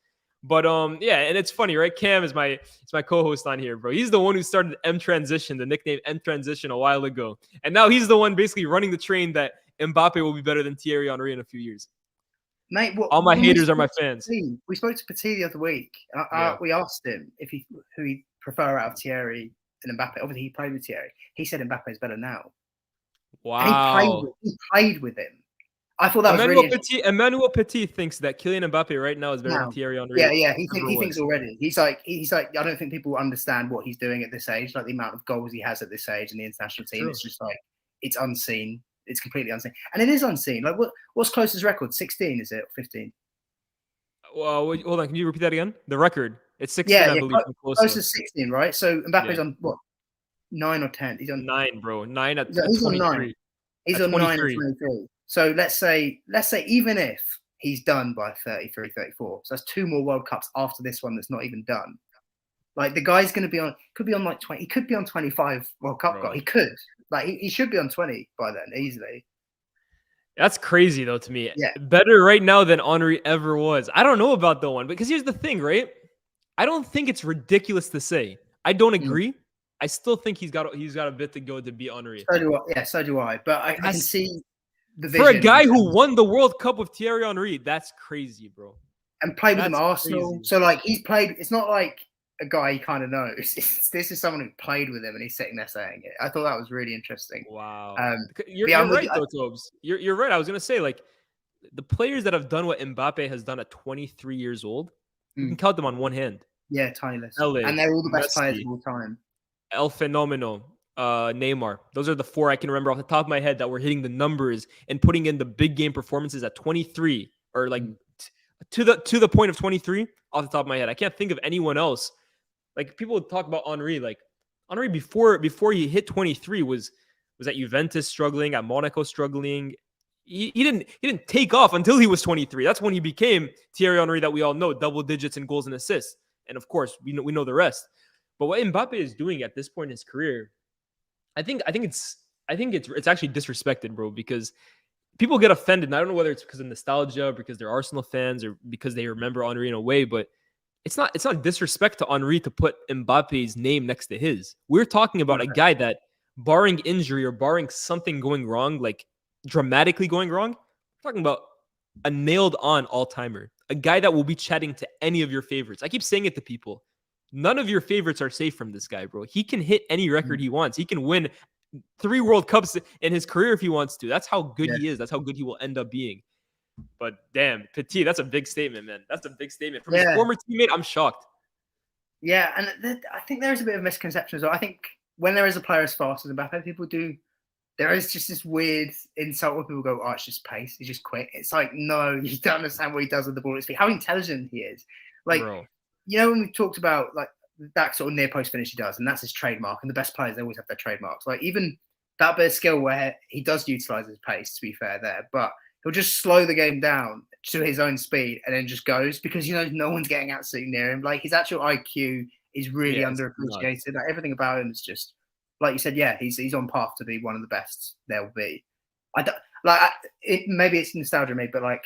But yeah, and it's funny, right? Cam is my co-host on here, bro. He's the one who started M Transition, the nickname M Transition, a while ago, and now he's the one basically running the train that Mbappe will be better than Thierry Henry in a few years. Mate, all my haters are my fans. We spoke to Petit the other week. We asked him who he'd prefer out of Thierry and Mbappe. Obviously, he played with Thierry. He said Mbappe is better now. Wow. And he played with him. I thought that was really Emmanuel Petit thinks that Kylian Mbappe right now is better than Thierry Henry. Yeah. He thinks already. He's like, I don't think people understand what he's doing at this age. Like the amount of goals he has at this age in the international team. It's just like, it's unseen. It's completely unseen. And it is unseen. Like what's closest record? 16, is it? Or 15? Well, hold on. Can you repeat that again? The record. It's 16, I believe. Closest 16, right? So Mbappe's on what? 9 or 10? He's on 9, bro. 9 at he's 23. On 9. He's on 9 at 23. So let's say even if he's done by 33, 34, so that's 2 more World Cups after this one that's not even done. Like the guy's going to be on, could be on like 20, he could be on 25 World Cup goal. He could. Like he should be on 20 by then, easily. That's crazy though to me. Yeah. Better right now than Henry ever was. I don't know about that one, because here's the thing, right? I don't think it's ridiculous to say. I don't agree. I still think he's got a bit to go to beat Henry. So do I. Yeah, so do I. But I can see the vision. For a guy who won the World Cup with Thierry Henry, that's crazy, bro. And played with him at Arsenal. Crazy. So like he's played. It's not like a guy he kind of knows. This is someone who played with him, and he's sitting there saying it. I thought that was really interesting. Wow. You're right, though, Tobes. You're right. I was gonna say, like, the players that have done what Mbappe has done at 23 years old, you can count them on one hand. Yeah, tiny list. LA, and they're all the best Messi, players of all time. El Fenomeno, Neymar. Those are the 4 I can remember off the top of my head that were hitting the numbers and putting in the big game performances at 23, or like to the point of 23 off the top of my head. I can't think of anyone else. Like people talk about Henry, like Henry before he hit 23 was at Juventus struggling, at Monaco struggling. He didn't take off until he was 23. That's when he became Thierry Henry that we all know, double digits in goals and assists. And of course, we know the rest. But what Mbappe is doing at this point in his career, I think it's actually disrespected, bro, because people get offended. And I don't know whether it's because of nostalgia, or because they're Arsenal fans, or because they remember Henry in a way, but it's not disrespect to Henry to put Mbappe's name next to his. We're talking about a guy that, barring injury or barring something going wrong, like dramatically going wrong, we're talking about a nailed-on all-timer, a guy that will be chatting to any of your favorites. I keep saying it to people. None of your favorites are safe from this guy, bro. He can hit any record he wants. He can win 3 World Cups in his career if he wants to. That's how good he is. That's how good he will end up being. But damn, Petit, that's a big statement, man. That's a big statement. From his former teammate, I'm shocked. Yeah, and I think there is a bit of misconception as well. I think when there is a player as fast as Mbappe, there is just this weird insult where people go, oh, it's just pace. He's just quick. It's like, no, you don't understand what he does with the ball at his feet. How intelligent he is. Like, bro. You know, when we talked about like that sort of near post finish he does, and that's his trademark, and the best players, they always have their trademarks. Like even that bit of skill where he does utilize his pace, to be fair there, but he'll just slow the game down to his own speed and then just goes, because, you know, no one's getting absolutely near him. Like his actual IQ is really underappreciated. Like everything about him is just, like you said, he's on path to be one of the best there will be. Maybe it's nostalgia, me, but like,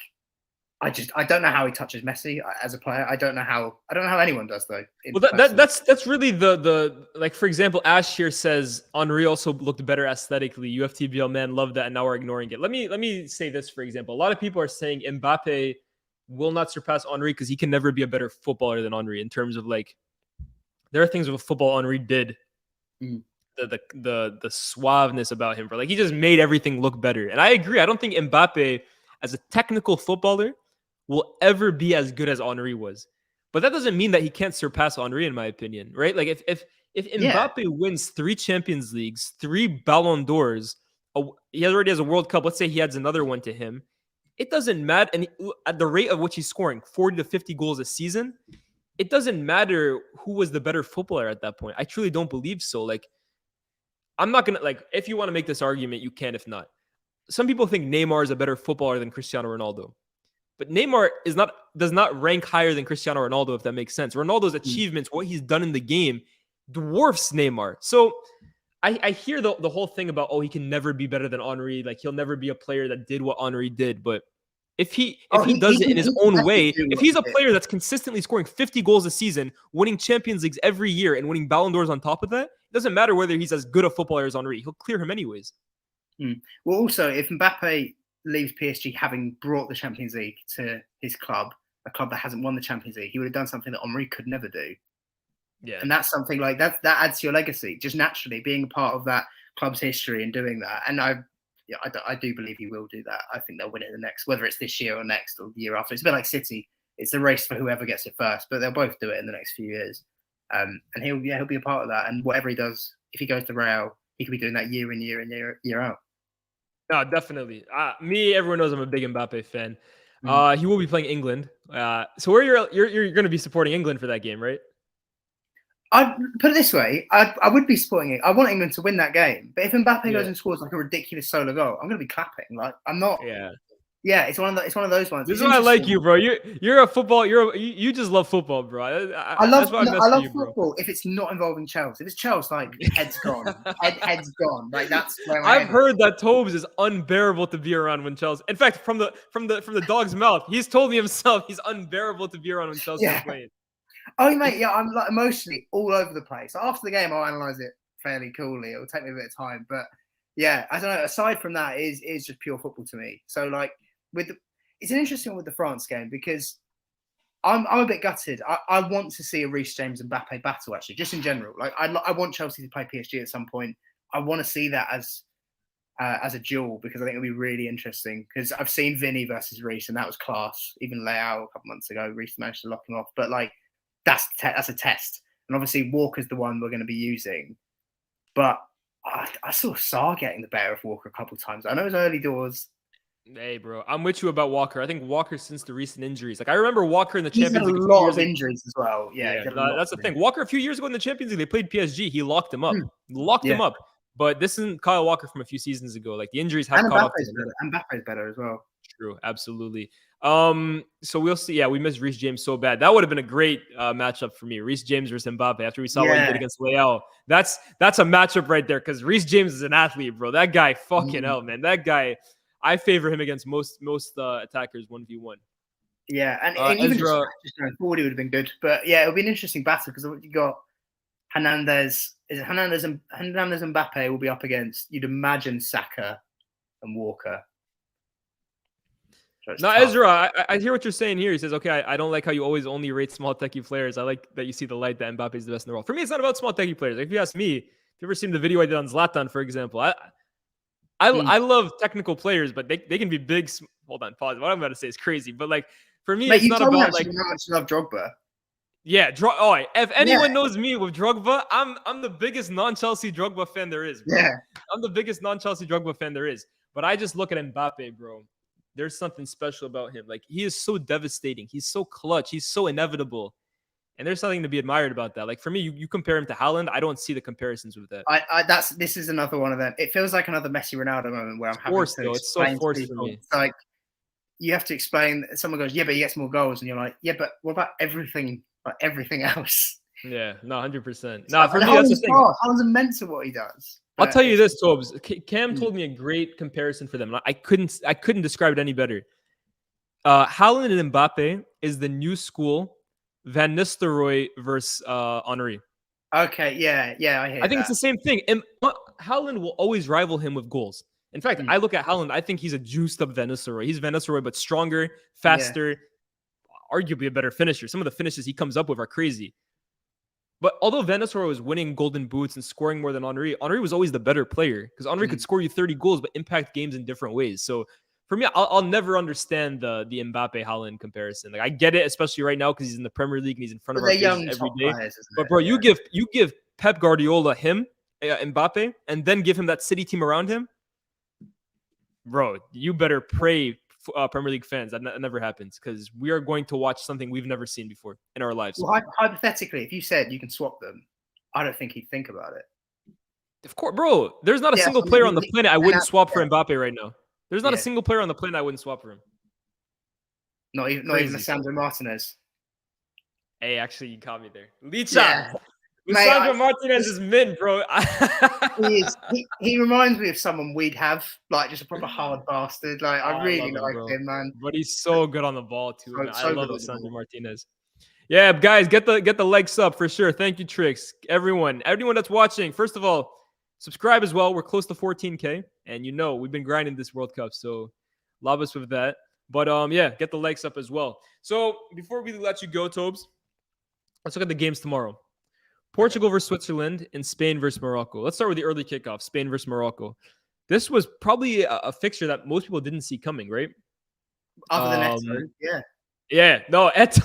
I don't know how he touches Messi as a player. I don't know how anyone does though. Well, that's really the like, for example, Ash here says Henry also looked better aesthetically. FTBL man loved that, and now we're ignoring it. Let me say this, for example. A lot of people are saying Mbappe will not surpass Henry because he can never be a better footballer than Henry in terms of like, there are things with football Henry did. The suaveness about him, bro. Like he just made everything look better. And I agree. I don't think Mbappe as a technical footballer will ever be as good as Henry was. But that doesn't mean that he can't surpass Henry, in my opinion, right? Like if Mbappe wins 3 Champions Leagues, 3 Ballon d'Ors, he already has a World Cup. Let's say he adds another one to him. it doesn't matter. And at the rate of which he's scoring 40 to 50 goals a season, it doesn't matter who was the better footballer at that point. I truly don't believe so. Like, I'm not going to, like, if you want to make this argument, you can. If not, some people think Neymar is a better footballer than Cristiano Ronaldo. But Neymar does not rank higher than Cristiano Ronaldo, if that makes sense. Ronaldo's achievements, what he's done in the game, dwarfs Neymar. So I hear the whole thing about, he can never be better than Henry. Like, he'll never be a player that did what Henry did. But if he does it in his own way, if he's a player that's consistently scoring 50 goals a season, winning Champions Leagues every year, and winning Ballon d'Ors on top of that, it doesn't matter whether he's as good a footballer as Henry. He'll clear him anyways. Well, also, if Mbappe leaves PSG having brought the Champions League to his club, a club that hasn't won the Champions League, he would have done something that Henry could never do. Yeah. And that's something like that adds to your legacy, just naturally being a part of that club's history and doing that. And I do believe he will do that. I think they'll win it the next, whether it's this year or next or the year after. It's a bit like City. It's a race for whoever gets it first, but they'll both do it in the next few years. And he'll be a part of that. And whatever he does, if he goes to Real, he could be doing that year in, year out. No, definitely. Everyone knows I'm a big Mbappe fan. He will be playing England. So you're going to be supporting England for that game, right? I'd put it this way: I would be supporting it. I want England to win that game, but if Mbappe goes and scores like a ridiculous solo goal, I'm going to be clapping. Like, I'm not. Yeah, it's one of those ones. This is why I like you, bro. You're a football. You just love football, bro. I love football. Bro. If it's not involving Chelsea, if it's Chelsea, like head's gone, head's gone. Like, that's where I've heard that Tobes is unbearable to be around when Chelsea. In fact, from the dog's mouth, he's told me himself he's unbearable to be around when Chelsea is playing. Oh, mate, yeah, I'm like emotionally all over the place. After the game, I'll analyze it fairly coolly. It'll take me a bit of time, but yeah, I don't know. Aside from that, is just pure football to me. So, like, it's an interesting one with the France game because I'm a bit gutted. I want to see a Reece James and Mbappe battle, actually, just in general. Like, I want Chelsea to play PSG at some point. I want to see that as a duel because I think it'll be really interesting. Because I've seen Vinny versus Reece, and that was class. Even Leao a couple months ago, Reece managed to lock him off, but like. That's a test. And obviously Walker's the one we're going to be using. But I saw Sarr getting the better of Walker a couple of times. I know it was early doors. Hey, bro, I'm with you about Walker. I think Walker, since the recent injuries, like I remember Walker in the Champions League. He's had a lot of injuries as well. Yeah, that's the thing. Walker, a few years ago in the Champions League, they played PSG. He locked him up. Him up. But this isn't Kyle Walker from a few seasons ago. Like, the injuries have caught up to him. And Mbappe's better as well. True, absolutely. So we'll see. Yeah, we missed Reece James so bad. That would have been a great matchup for me. Reece James versus Mbappe. After we saw what he did against Leao, that's a matchup right there. Because Reece James is an athlete, bro. That guy, fucking hell, man. That guy, I favor him against most attackers 1v1. Yeah, and even just going forward, it would have been good. But yeah, it'll be an interesting battle because you got Hernandez. Is it Hernandez and Mbappe will be up against? You'd imagine Saka and Walker. No, Ezra, I hear what you're saying here. He says, okay, I don't like how you always only rate small techie players. I like that you see the light that Mbappe is the best in the world. For me, it's not about small techie players. Like, if you ask me, if you ever seen the video I did on Zlatan, for example, I love technical players, but they can be big. Hold on, pause. What I'm about to say is crazy. But like, for me, it's not about like how much you love Drogba. Yeah, if anyone knows me with Drogba, I'm the biggest non-Chelsea Drogba fan there is, bro. Yeah. I'm the biggest non-Chelsea Drogba fan there is. But I just look at Mbappe, bro. There's something special about him. Like, he is so devastating. He's so clutch. He's so inevitable. And there's something to be admired about that. Like, for me, you compare him to Haaland, I don't see the comparisons with that. This is another one of them. It feels like another Messi Ronaldo moment where I'm having to it's so forced for me. It's like, you have to explain. Someone goes, yeah, but he gets more goals. And you're like, yeah, but what about everything else? Yeah, no, 100%. No, for me, that's the thing. Haaland's immense at what he does. I'll tell you this, Tobes. Cam told me a great comparison for them. I couldn't describe it any better. Haaland and Mbappe is the new school Van Nistelrooy versus Henry. Okay, yeah, I think it's the same thing. And Haaland will always rival him with goals. In fact, I look at Haaland, I think he's a juiced up Van Nistelrooy. He's Van Nistelrooy, but stronger, faster, arguably a better finisher. Some of the finishes he comes up with are crazy. But although Van Nistelrooy was winning golden boots and scoring more than Henry was always the better player because Henry could score you 30 goals but impact games in different ways. So for me, I'll never understand the Mbappe-Haaland comparison. Like, I get it, especially right now because he's in the Premier League and he's in front of our faces every day. But bro, you give Pep Guardiola him, Mbappe, and then give him that City team around him, bro. You better pray Premier League fans. That never happens because we are going to watch something we've never seen before in our lives. Well, hypothetically, if you said you can swap them, I don't think he'd think about it. Of course, bro. There's not a single player on the planet I wouldn't swap for Mbappe right now. There's not a single player on the planet I wouldn't swap for him. Not even Lisandro Martinez. Hey, actually, you caught me there. Licha. Lisandro Martinez is mint, bro. He reminds me of someone we'd have, like just a proper hard bastard. Like I really like him, man. But he's so good on the ball too. Man. I love Lisandro Martinez. Yeah, guys, get the legs up for sure. Thank you, Tricks. Everyone that's watching. First of all, subscribe as well. We're close to 14K, and we've been grinding this World Cup, so love us with that. But yeah, get the legs up as well. So before we let you go, Tobes, let's look at the games tomorrow. Portugal versus Switzerland and Spain versus Morocco. Let's start with the early kickoff, Spain versus Morocco. This was probably a fixture that most people didn't see coming, right? Other than Eto, yeah. Yeah, no, Eto.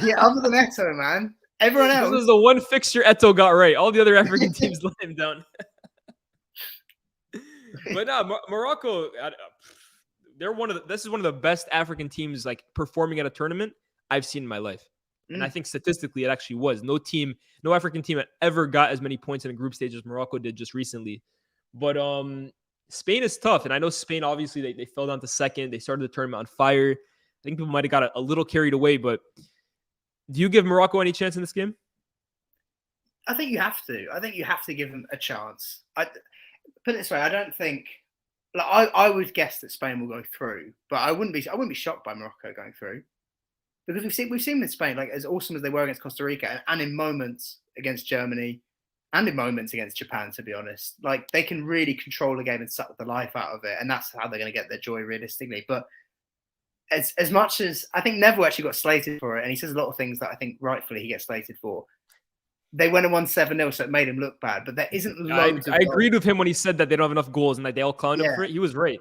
Yeah, other than Eto, man. Everyone else. This was the one fixture Eto got right. All the other African teams let him down. But no, Morocco, this is one of the best African teams like performing at a tournament I've seen in my life. And I think statistically, it actually was. No African team had ever got as many points in a group stage as Morocco did just recently. But Spain is tough. And I know Spain, obviously, they fell down to second. They started the tournament on fire. I think people might have got a little carried away. But do you give Morocco any chance in this game? I think you have to. I think you have to give them a chance. Put it this way, I don't think... Like, I would guess that Spain will go through. But I wouldn't be shocked by Morocco going through. Because we've seen with Spain, like as awesome as they were against Costa Rica, and in moments against Germany, and in moments against Japan, to be honest, like they can really control the game and suck the life out of it, and that's how they're going to get their joy realistically. But as much as I think Neville actually got slated for it, and he says a lot of things that I think rightfully he gets slated for. They went and won 7-0, so it made him look bad. But there isn't loads. I agreed with him when he said that they don't have enough goals and that they all clowned him for it. He was right.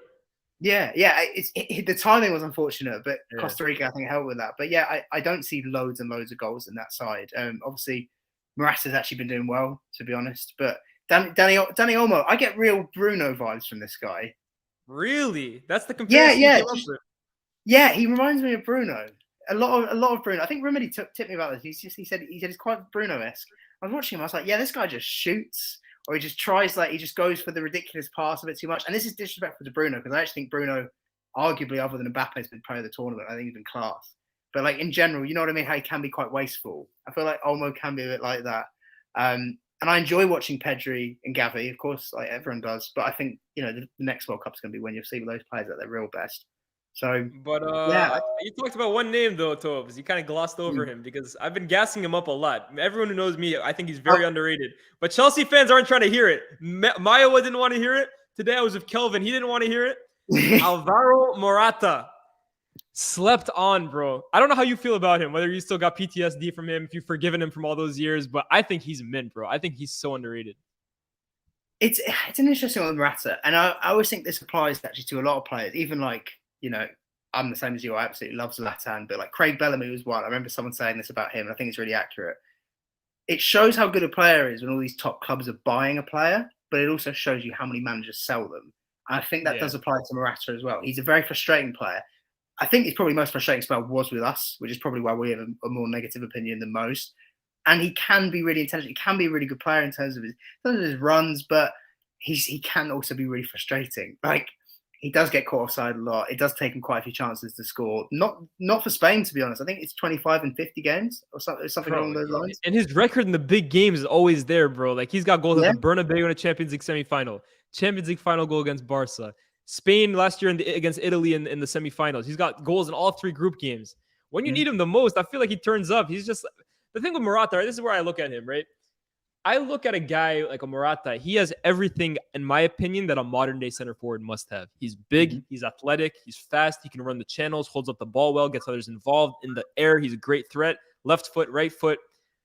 Yeah. The timing was unfortunate, but Costa Rica, I think, helped with that. But yeah, I don't see loads and loads of goals in that side. Obviously, Morata's actually been doing well, to be honest. But Dani Olmo, I get real Bruno vibes from this guy. Really? That's the comparison. Yeah, he reminds me of Bruno. A lot of Bruno. I think Remedy tipped me about this. He said he's quite Bruno-esque. I was watching him. I was like, yeah, this guy just shoots. Or he just tries, he just goes for the ridiculous pass a bit too much. And this is disrespectful to Bruno, because I actually think Bruno, arguably other than Mbappe, has been player of the tournament. I think he's been class. But in general, you know what I mean? How he can be quite wasteful. I feel like Olmo can be a bit like that. And I enjoy watching Pedri and Gavi, of course, like everyone does. But I think, the next World Cup is going to be when you see those players at their real best. So, but you talked about one name though, Tobes. You kind of glossed over him because I've been gassing him up a lot. Everyone who knows me, I think he's very underrated. But Chelsea fans aren't trying to hear it. Mayowa didn't want to hear it. Today I was with Kelvin. He didn't want to hear it. Alvaro Morata slept on, bro. I don't know how you feel about him, whether you still got PTSD from him, if you've forgiven him from all those years, but I think he's mint, bro. I think he's so underrated. It's an interesting one with Morata. And I always think this applies actually to a lot of players, even I'm the same as you. I absolutely love Zlatan, but Craig Bellamy was one. I remember someone saying this about him, and I think it's really accurate. It shows how good a player is when all these top clubs are buying a player, but it also shows you how many managers sell them. And I think that does apply to Morata as well. He's a very frustrating player. I think his probably most frustrating spell was with us, which is probably why we have a more negative opinion than most. And he can be really intelligent. He can be a really good player in terms of his runs, but he can also be really frustrating. He does get caught offside a lot. It does take him quite a few chances to score. Not for Spain, to be honest. I think it's 25 in 50 games or something along those lines. And his record in the big games is always there, bro. He's got goals at the Bernabeu in a Champions League semifinal, Champions League final goal against Barca, Spain last year against Italy in the semifinals. He's got goals in all three group games. When you need him the most, I feel like he turns up. He's just the thing with Morata. Right? This is where I look at him, right? I look at a guy like a Morata. He has everything, in my opinion, that a modern-day center forward must have. He's big. He's athletic. He's fast. He can run the channels, holds up the ball well, gets others involved. In the air, he's a great threat. Left foot, right foot.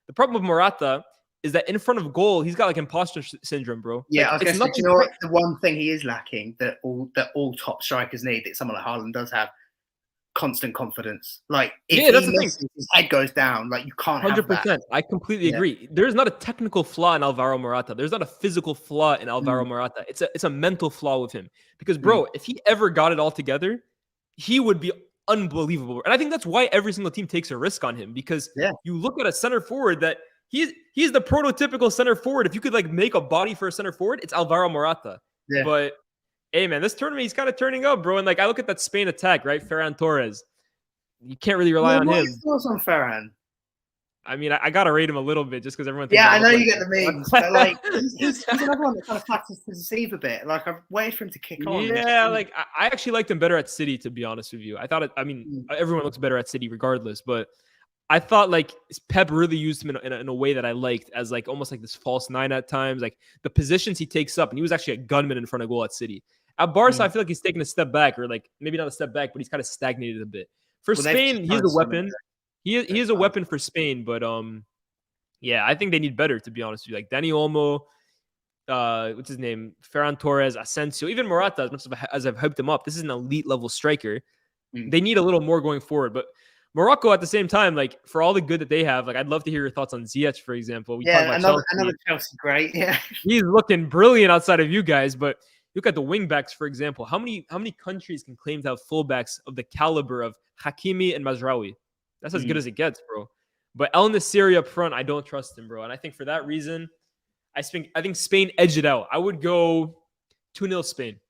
The problem with Morata is that in front of goal, he's got imposter syndrome, bro. Yeah, I was going to say, you know what? The one thing he is lacking that all top strikers need, that someone like Haaland does have, constant confidence. If that's the thing. His head goes down, you can't have 100%. That. I completely agree. There's not a technical flaw in Alvaro Morata. There's not a physical flaw in Alvaro Morata. It's a mental flaw with him. Because, bro, if he ever got it all together, he would be unbelievable. And I think that's why every single team takes a risk on him, because you look at a center forward that he's the prototypical center forward. If you could like make a body for a center forward, it's Alvaro Morata. Yeah. But hey, man, this tournament, he's kind of turning up, bro. And like, I look at that Spain attack, right? Ferran Torres. You can't really rely on him. What are your thoughts on Ferran? I mean, I gotta rate him a little bit just because everyone thinks. Yeah, I know you get the memes, but like, he's another one that kind of flatters to deceive a bit. Like, I've waited for him to kick on. Yeah, like I actually liked him better at City, to be honest with you. I thought, everyone looks better at City regardless, but I thought like Pep really used him in a way that I liked, as like almost like this false nine at times, like the positions he takes up, and he was actually a gunman in front of goal at City. At Barca, I feel like he's taking a step back, or like maybe not a step back, but he's kind of stagnated a bit. For Spain, he's a weapon. He is a weapon for Spain, but yeah, I think they need better, to be honest with you. Like Dani Olmo, what's his name? Ferran Torres, Asensio, even Morata, as much as I've hyped him up, this is an elite level striker. They need a little more going forward. But Morocco, at the same time, like for all the good that they have, like I'd love to hear your thoughts on Ziyech, for example. Another Chelsea great. Yeah, he's looking brilliant outside of you guys. But look at the wing backs, for example. How many countries can claim to have fullbacks of the caliber of Hakimi and Mazraoui? That's as good as it gets, bro. But El Nassiri up front, I don't trust him, bro. And I think for that reason, I think Spain edged it out. I would go 2-0 Spain.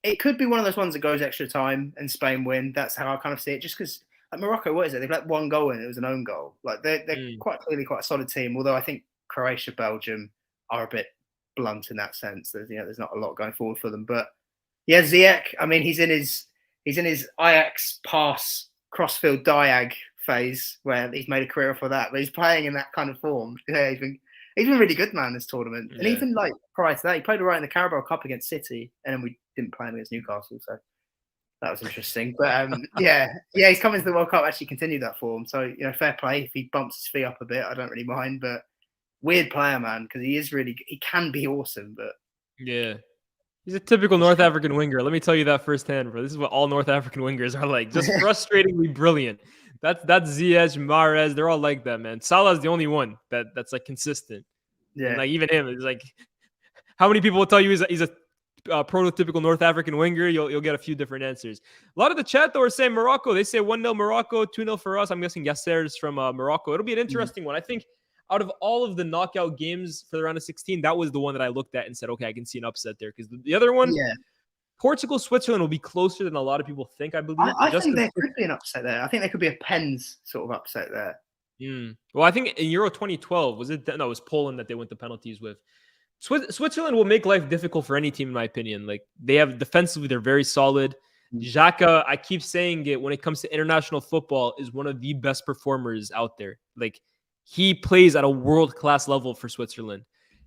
It could be one of those ones that goes extra time and Spain win. That's how I kind of see it. Just because like Morocco, what is it? They've let one goal in. It was an own goal. Like they're quite clearly quite a solid team. Although I think Croatia, Belgium are a bit blunt in that sense. There's not a lot going forward for them. But yeah, Ziyech. I mean, he's in his Ajax pass crossfield diag phase where he's made a career for that, but he's playing in that kind of form. Yeah, he's been really good, man, this tournament. And even like prior to that, he played all right in the Carabao Cup against City, and then we didn't play him against Newcastle, so that was interesting. But he's coming to the World Cup, actually continued that form. So fair play. If he bumps his feet up a bit, I don't really mind. But weird player, man, because he can be awesome. But yeah. He's a typical North African winger. Let me tell you that firsthand, bro. This is what all North African wingers are like. Just frustratingly brilliant. That's Ziyech, Mahrez. They're all like that, man. Salah's the only one that's like consistent. Yeah. And like even him is like, how many people will tell you he's a prototypical North African winger? You'll get a few different answers. A lot of the chat though are saying Morocco. They say 1-0 Morocco, 2-0 for us. I'm guessing Yasser is from Morocco. It'll be an interesting one. I think out of all of the knockout games for the round of 16, that was the one that I looked at and said, okay, I can see an upset there. Because the other one, Portugal, Switzerland will be closer than a lot of people think, I believe. I think there could be an upset there. I think there could be a pens sort of upset there. Well, I think in Euro 2012, it was Poland that they went to penalties with. Switzerland will make life difficult for any team, in my opinion. Like they have defensively, they're very solid. Xhaka, I keep saying it, when it comes to international football, is one of the best performers out there. Like he plays at a world-class level for Switzerland.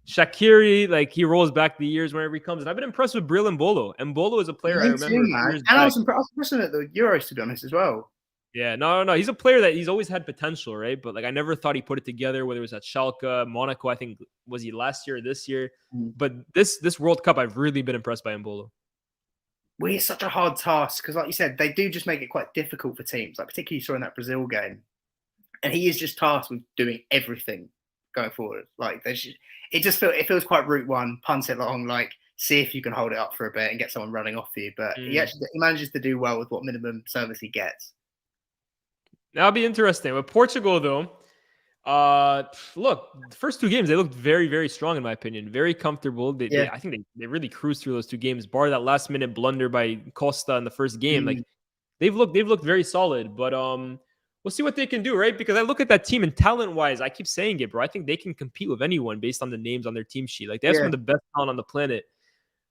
Shaqiri, like he rolls back the years whenever he comes. And I've been impressed with Bril Mbolo. Mbolo is a player I remember. And I was impressed at the Euros, to be honest, as well. Yeah, no. He's a player that he's always had potential, right? But like I never thought he put it together, whether it was at Schalke, Monaco, I think, was he last year or this year? But this World Cup, I've really been impressed by Mbolo. Well, it's such a hard task because, like you said, they do just make it quite difficult for teams, like particularly you saw in that Brazil game. And he is just tasked with doing everything going forward. Like it feels quite route one, punt it long, like see if you can hold it up for a bit and get someone running off you. But he manages to do well with what minimum service he gets. That'll be interesting. With Portugal, though, look, the first two games, they looked very, very strong, in my opinion. Very comfortable. I think they really cruised through those two games, bar that last-minute blunder by Costa in the first game. Like they've looked very solid, but we'll see what they can do, right? Because I look at that team, and talent-wise, I keep saying it, bro. I think they can compete with anyone based on the names on their team sheet. Like they have some of the best talent on the planet.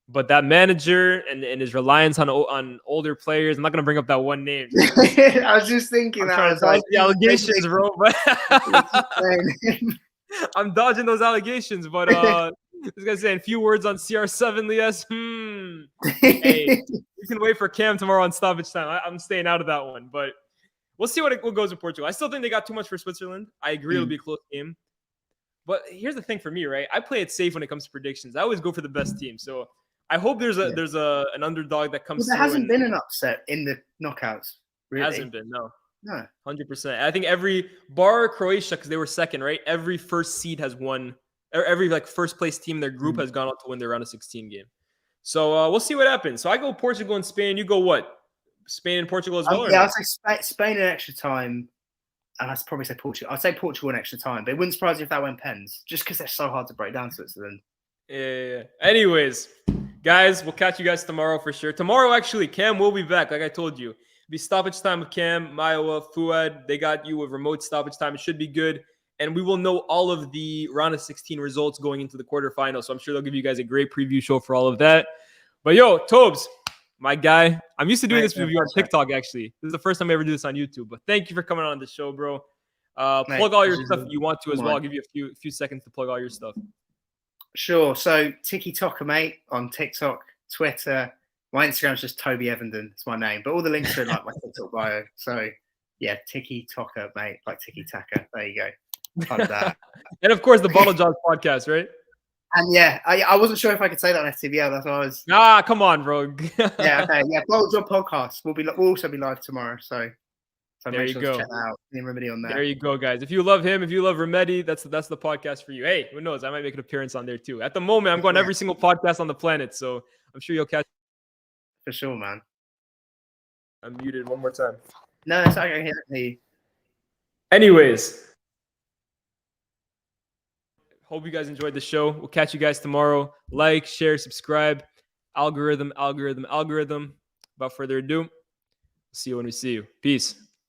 But that manager and his reliance on older players, I'm not gonna bring up that one name. I was just thinking that. I was like, the allegations, bro. But I'm dodging those allegations. But this guy's saying a few words on CR7, Lias. Hey, you can wait for Cam tomorrow on stoppage time. I'm staying out of that one. But we'll see what goes with Portugal. I still think they got too much for Switzerland. I agree it'll be a close game. But here's the thing for me, right? I play it safe when it comes to predictions. I always go for the best team. So I hope there's an underdog that comes. There hasn't been an upset in the knockouts. Really, hasn't been. No, 100%. I think every bar Croatia, because they were second, right? Every first seed has won. Every like first place team in their group has gone on to win their round of 16 game. So we'll see what happens. So I go Portugal and Spain. You go what? Spain and Portugal as well? Or Yeah, no? I'd say Spain in extra time, and I'd probably say Portugal. I'd say Portugal in extra time, but it wouldn't surprise me if that went pens, just because they're so hard to break down Switzerland. Yeah. Anyways, guys, we'll catch you guys tomorrow for sure. Tomorrow, actually, Cam will be back, like I told you. Be stoppage time with Cam, Mayowa, Fuad. They got you with remote stoppage time. It should be good. And we will know all of the round of 16 results going into the quarterfinals. So I'm sure they'll give you guys a great preview show for all of that. But yo, Tobes, my guy. I'm used to doing this with you on TikTok, actually. This is the first time I ever do this on YouTube. But thank you for coming on the show, bro. Plug all your stuff if you want to as well. I'll give you a few seconds to plug all your stuff. Sure. So Tiki Toka, mate, on TikTok, Twitter. My Instagram's just Toby Evenden. It's my name. But all the links are in like my TikTok bio. So yeah, Tiki Toka, mate, like Tiki Taka. There you go. That. And of course, the Bottle Jobs podcast, right? And yeah, I wasn't sure if I could say that on FTBL. That's why I was. Come on, bro. Yeah, okay. Yeah, Bottle Job podcast. We'll also be live tomorrow. So there you go. Check that out. Remedy on there. There you go, guys. If you love him, if you love Remedy, that's the podcast for you. Hey, who knows? I might make an appearance on there too. At the moment, I'm going every single podcast on the planet, so I'm sure you'll catch. For sure, man. I'm muted one more time. No, it's okay. I hear you. Anyways, hope you guys enjoyed the show. We'll catch you guys tomorrow. Like, share, subscribe. Algorithm. Without further ado, see you when we see you. Peace.